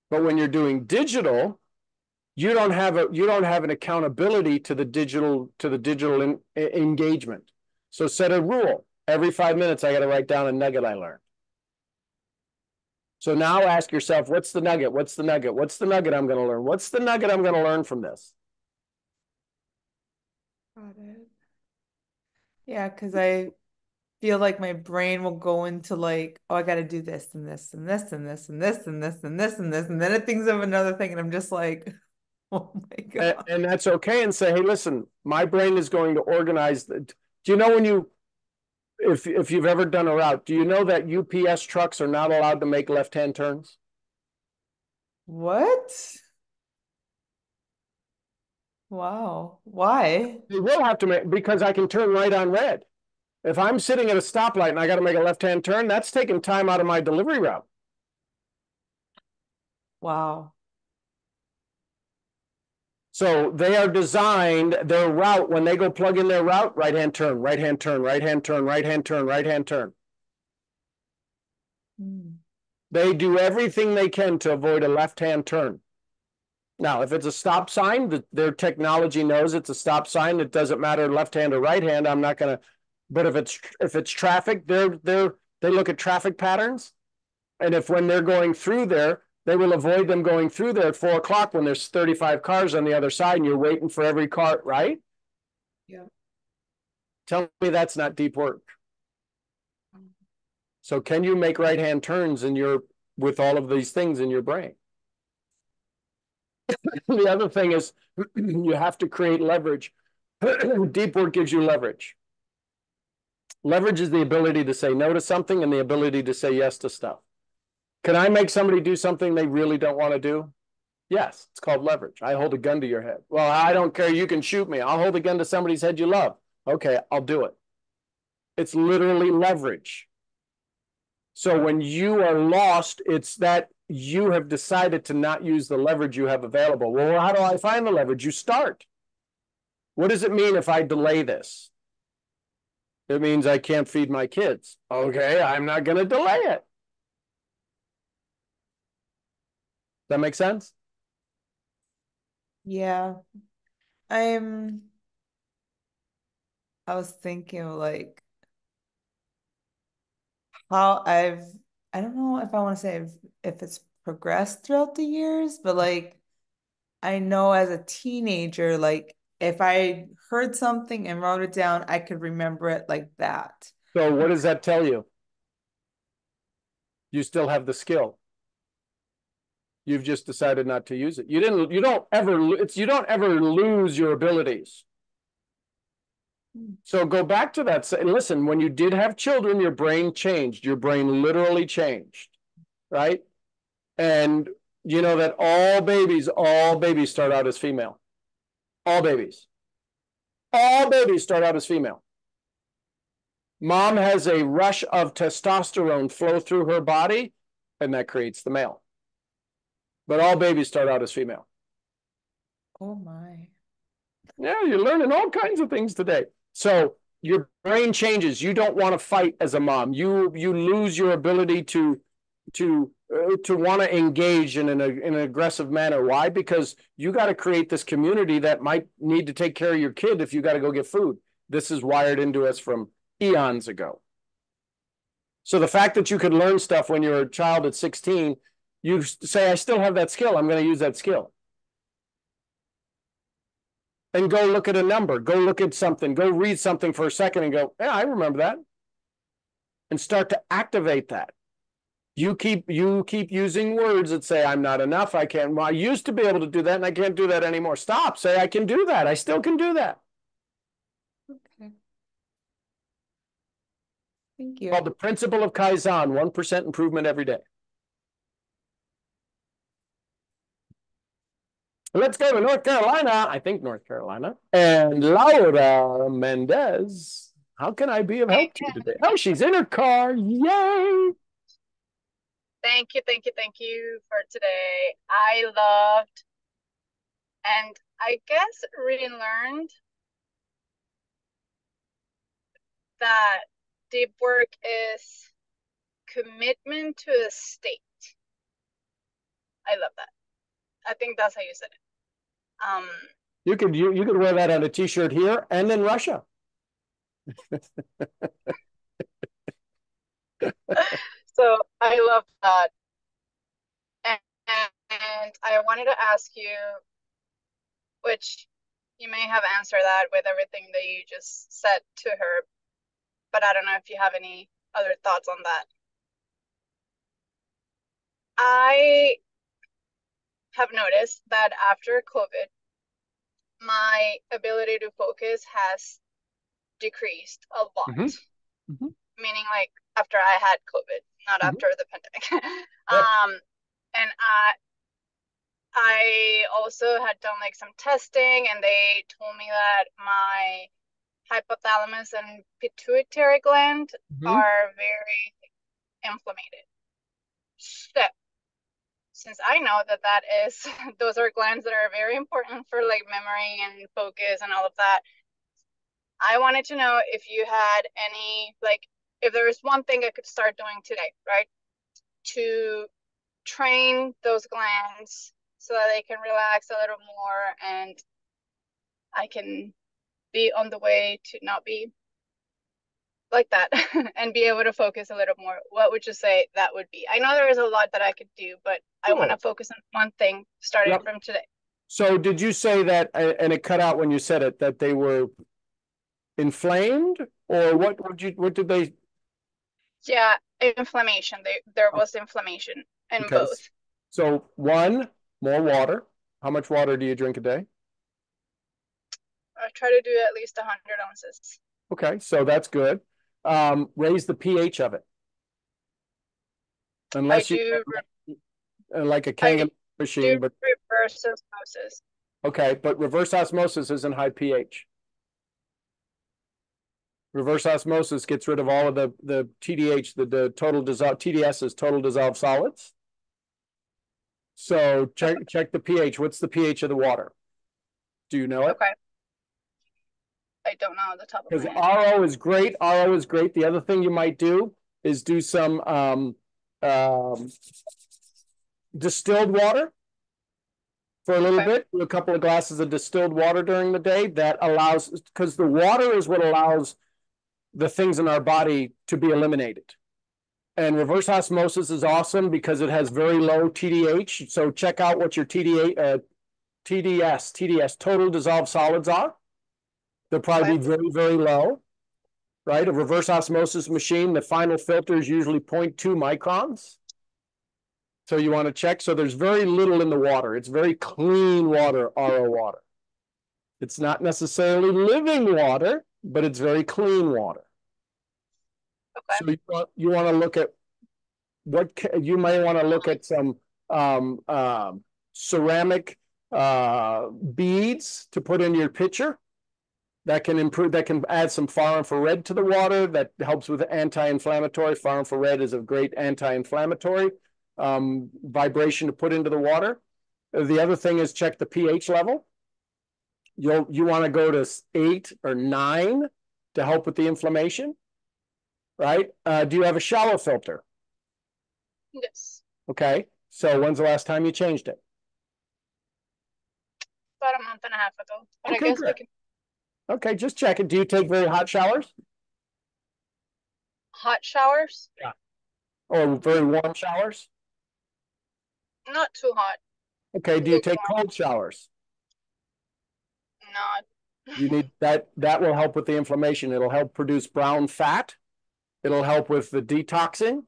But when you're doing digital, you don't have an accountability to the digital engagement. So set a rule. Every 5 minutes, I got to write down a nugget I learned. So now ask yourself, what's the nugget? What's the nugget? What's the nugget I'm going to learn? What's the nugget I'm going to learn from this? Got it. Yeah, because I feel like my brain will go into like, oh, I got to do this and this and this and this and this and this and this and this, and then it thinks of another thing, and I'm just like, oh my God. And that's okay. And say, hey, listen, my brain is going to organize. Do you know when you, if you've ever done a route, do you know that UPS trucks are not allowed to make left-hand turns? What? Wow. Why? They will have to make, because I can turn right on red. If I'm sitting at a stoplight and I got to make a left-hand turn, that's taking time out of my delivery route. Wow. So they are designed, their route, when they go plug in their route, right-hand turn, right-hand turn, right-hand turn, right-hand turn, right-hand turn. They do everything they can to avoid a left-hand turn. Now, if it's a stop sign, their technology knows it's a stop sign. It doesn't matter left-hand or right-hand. I'm not going to, but if it's traffic, they look at traffic patterns. And if when they're going through there, they will avoid them going through there at 4 o'clock when there's 35 cars on the other side and you're waiting for every car, right? Yeah. Tell me that's not deep work. So can you make right-hand turns with all of these things in your brain? The other thing is you have to create leverage. Deep work gives you leverage. Leverage is the ability to say no to something and the ability to say yes to stuff. Can I make somebody do something they really don't want to do? Yes, it's called leverage. I hold a gun to your head. Well, I don't care. You can shoot me. I'll hold a gun to somebody's head you love. Okay, I'll do it. It's literally leverage. So when you are lost, it's that you have decided to not use the leverage you have available. Well, how do I find the leverage? You start. What does it mean if I delay this? It means I can't feed my kids. Okay, I'm not going to delay it. That make sense? Yeah. I was thinking like how I don't know if I want to say if it's progressed throughout the years, but like I know as a teenager, like if I heard something and wrote it down, I could remember it like that. So what does that tell you? You still have the skill. You've just decided not to use it. You don't ever lose your abilities. So go back to that. And listen, when you did have children, your brain changed. Your brain literally changed, right? And you know that all babies start out as female. All babies start out as female. Mom has a rush of testosterone flow through her body, and that creates the male. But all babies start out as female. Oh my. Yeah, you're learning all kinds of things today. So your brain changes. You don't want to fight as a mom. You lose your ability to want to engage in an aggressive manner. Why? Because you got to create this community that might need to take care of your kid if you got to go get food. This is wired into us from eons ago. So the fact that you could learn stuff when you're a child at 16, you say, I still have that skill. I'm going to use that skill. And go look at a number, go look at something, go read something for a second and go, yeah, I remember that. And start to activate that. You keep using words that say, I'm not enough, I can't. Well, I used to be able to do that and I can't do that anymore. Stop, say, I can do that. I still can do that. Okay. Thank you. Called the principle of Kaizen, 1% improvement every day. Let's go to North Carolina. I think North Carolina. And Laura Mendez. How can I be of help to you today? Oh, she's in her car. Yay. Thank you for today. I loved and I guess relearned that deep work is commitment to a state. I love that. I think that's how you said it. You could wear that on a t-shirt here and in Russia. So I love that. And I wanted to ask you, which you may have answered that with everything that you just said to her, but I don't know if you have any other thoughts on that. I have noticed that after COVID, my ability to focus has decreased a lot. Meaning like after I had COVID, not after the pandemic. And I also had done like some testing and they told me that my hypothalamus and pituitary gland are very inflamed. So since I know that is, those are glands that are very important for like memory and focus and all of that, I wanted to know if you had any, like, if there was one thing I could start doing today, right, to train those glands so that they can relax a little more and I can be on the way to not be like that and be able to focus a little more. What would you say that would be? I know there is a lot that I could do, but I want to focus on one thing starting from today. So did you say that, and it cut out when you said it, that they were inflamed, or what did they? Yeah, inflammation. There was inflammation in both. So one, more water. How much water do you drink a day? I try to do at least 100 ounces. Okay, so that's good. Raise the pH of it. Unless you like a Kangen machine, but reverse osmosis. Okay, but reverse osmosis isn't high pH. Reverse osmosis gets rid of all of the TDH, the total dissolved, TDS is total dissolved solids. So check the pH. What's the pH of the water? Do you know it? Okay. I don't know the top of Because my head. RO is great. RO is great. The other thing you might do is do some distilled water for a little bit. Do a couple of glasses of distilled water during the day. That allows, because the water is what allows the things in our body to be eliminated. And reverse osmosis is awesome because it has very low TDH. So check out what your TDS, total dissolved solids are. They'll probably be very, very low, right? A reverse osmosis machine, the final filter is usually 0.2 microns. So you want to check. So there's very little in the water. It's very clean water, RO water. It's not necessarily living water, but it's very clean water. Okay. So you want to look at what you may want to look at some ceramic beads to put in your pitcher. That can improve, that can add some far infrared to the water. That helps with anti-inflammatory. Far infrared is a great anti-inflammatory vibration to put into the water. The other thing is check the pH level. You want to go to 8 or 9 to help with the inflammation, right? Do you have a shower filter? Yes. Okay. So when's the last time you changed it? About a month and a half ago. But Okay, I guess great. we can. Okay, just check it. Do you take very hot showers? Hot showers? Yeah. Or very warm showers? Not too hot. Okay, do you take cold showers? Not. You need that will help with the inflammation. It'll help produce brown fat. It'll help with the detoxing,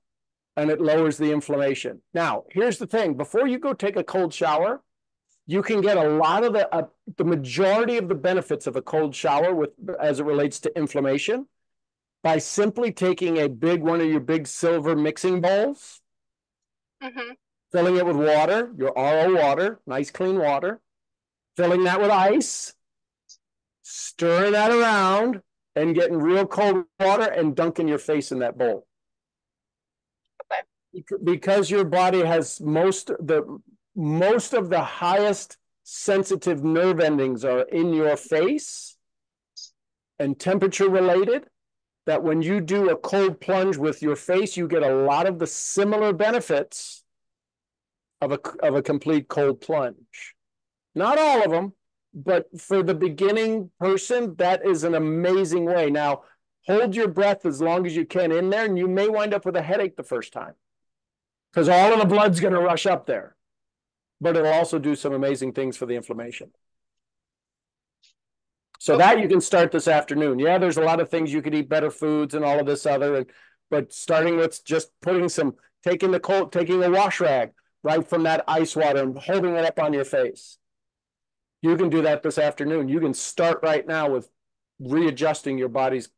and it lowers the inflammation. Now, here's the thing. Before you go take a cold shower, you can get a lot of the majority of the benefits of a cold shower as it relates to inflammation by simply taking one of your big silver mixing bowls, filling it with water, your RO water, nice clean water, filling that with ice, stirring that around, and getting real cold water and dunking your face in that bowl. Okay. Because your body has most of the highest sensitive nerve endings are in your face and temperature related, that when you do a cold plunge with your face, you get a lot of the similar benefits of a complete cold plunge. Not all of them, but for the beginning person, that is an amazing way. Now, hold your breath as long as you can in there, and you may wind up with a headache the first time because all of the blood's going to rush up there. But it'll also do some amazing things for the inflammation. So that you can start this afternoon. Yeah, there's a lot of things you could eat, better foods and all of this other, but starting with just taking a wash rag right from that ice water and holding it up on your face. You can do that this afternoon. You can start right now with readjusting your body's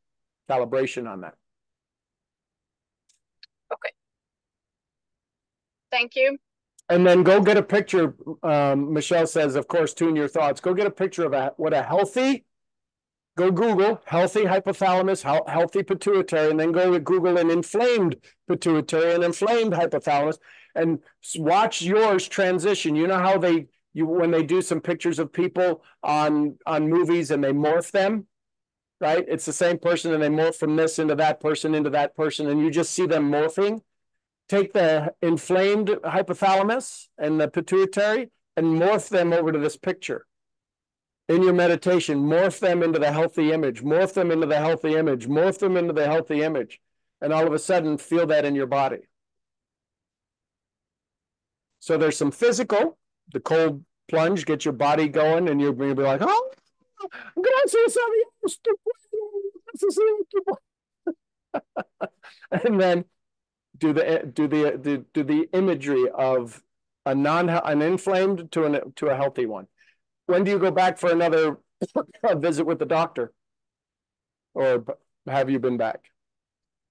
calibration on that. Okay. Thank you. And then go get a picture. Michelle says, of course, tune your thoughts. Go get a picture of what a healthy, go Google healthy hypothalamus, healthy pituitary, and then go Google an inflamed pituitary and inflamed hypothalamus, and watch yours transition. You know how when they do some pictures of people on movies and they morph them, right? It's the same person and they morph from this into that person, and you just see them morphing. Take the inflamed hypothalamus and the pituitary and morph them over to this picture. In your meditation, morph them into the healthy image, morph them into the healthy image, morph them into the healthy image. And all of a sudden, feel that in your body. So there's some physical, the cold plunge, get your body going, and you'll be like, oh, gracias a Dios. And then do the imagery of an inflamed to a healthy one. When do you go back for another visit with the doctor? Or have you been back?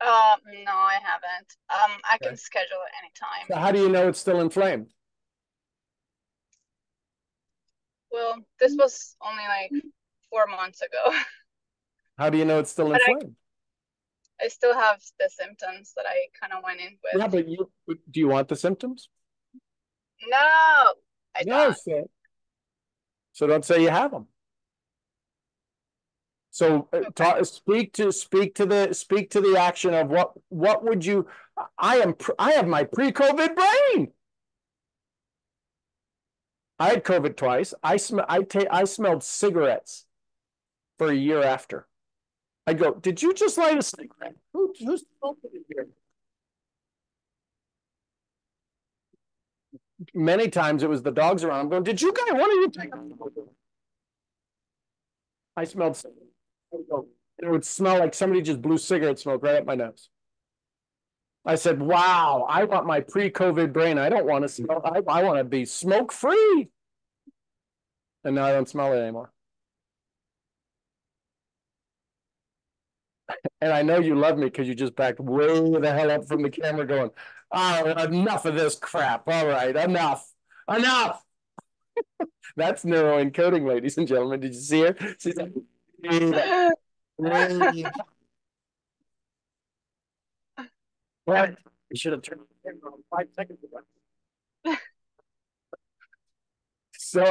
No, I haven't. I can schedule it anytime. So how do you know it's still inflamed? Well, this was only like 4 months ago. How do you know it's still inflamed? I still have the symptoms that I kind of went in with. Yeah, but do you want the symptoms? No, I No, don't. so don't say you have them. So speak to the action of what would you? I have my pre-COVID brain. I had COVID twice. I smelled cigarettes for a year after. I go, did you just light a cigarette? Who's smoking in here? Many times it was the dogs around. I'm going, did you guys, what are you taking? I smelled cigarettes. It would smell like somebody just blew cigarette smoke right up my nose. I said, wow, I want my pre-COVID brain. I don't want to smell, I want to be smoke-free. And now I don't smell it anymore. And I know you love me because you just backed way the hell up from the camera going, oh, enough of this crap. All right, enough. That's neuroencoding, ladies and gentlemen. Did you see her? She's like, well, you should have turned the camera on 5 seconds ago. So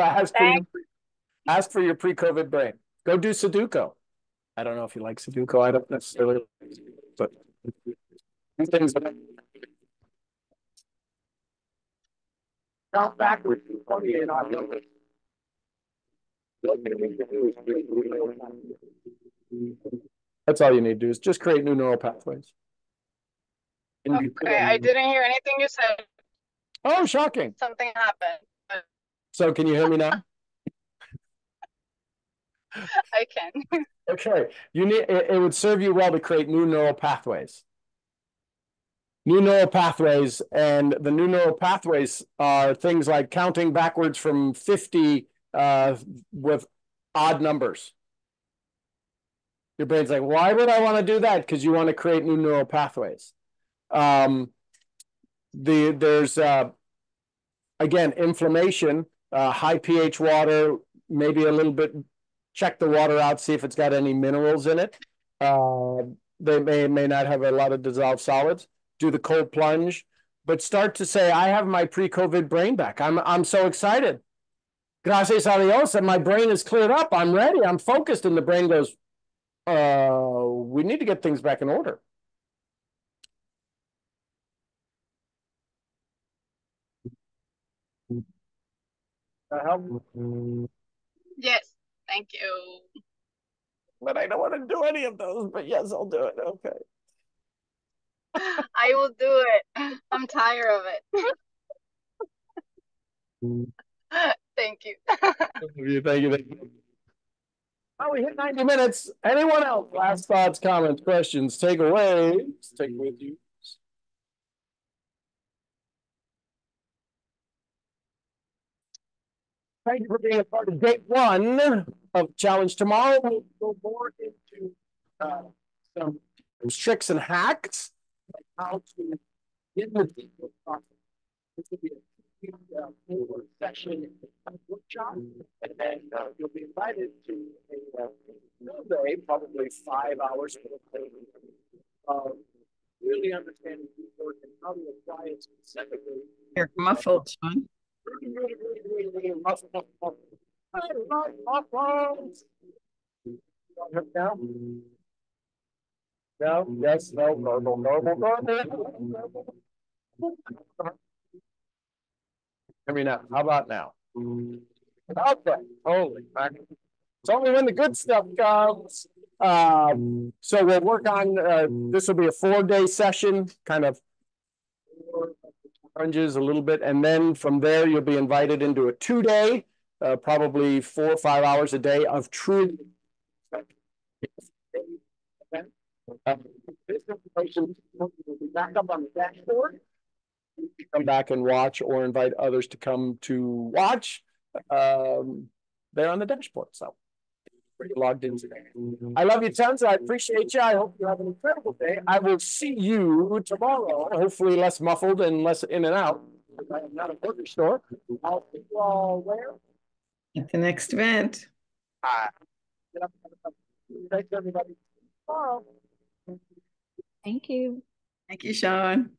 ask for your pre-COVID brain. Go do Sudoku. I don't know if you like Sudoku. I don't necessarily, but things that count backwards. That's all you need to do is just create new neural pathways. Okay, I didn't hear anything you said. Oh, shocking. Something happened. So can you hear me now? I can. Okay, it would serve you well to create new neural pathways. New neural pathways, and the new neural pathways are things like counting backwards from 50 with odd numbers. Your brain's like, why would I want to do that? Because you want to create new neural pathways. There's again, inflammation, high pH water, maybe a little bit, check the water out, see if it's got any minerals in it. They may not have a lot of dissolved solids. Do the cold plunge, but start to say, I have my pre-COVID brain back. I'm so excited. Gracias a Dios, and my brain is cleared up. I'm ready. I'm focused. And the brain goes, we need to get things back in order. Yes, thank you. But I don't want to do any of those, but yes, I'll do it. Okay. I will do it. I'm tired of it. Thank you. Thank you. Oh, we hit 90 minutes. Anyone else? Last thoughts, comments, questions, takeaways? Take with you. Thank you for being a part of day 1 of Challenge. Tomorrow we'll go more into some tricks and hacks, like how to get in the deep process. This will be a session workshop, and then you'll be invited to a full day, probably 5 hours of really understanding deep work and how to apply it specifically. You're muffled, Sean. Really muffled. I like muffled. Now? No? Yes? No? No. I mean, now, how about now? Okay. Holy fuck. It's only when the good stuff comes. So we'll work on, this will be a 4-day session, kind of oranges a little bit. And then from there, you'll be invited into a 2-day, probably 4 or 5 hours a day of true. This information will be back up on the dashboard. You can come back and watch or invite others to come to watch. They're on the dashboard. So you're logged in today. I love you tons. I appreciate you. I hope you have an incredible day. I will see you tomorrow, hopefully less muffled and less in and out. I am not a burger store. I'll see you all where? At the next event. Thanks, everybody. Tomorrow. Thank you. Thank you, Sean.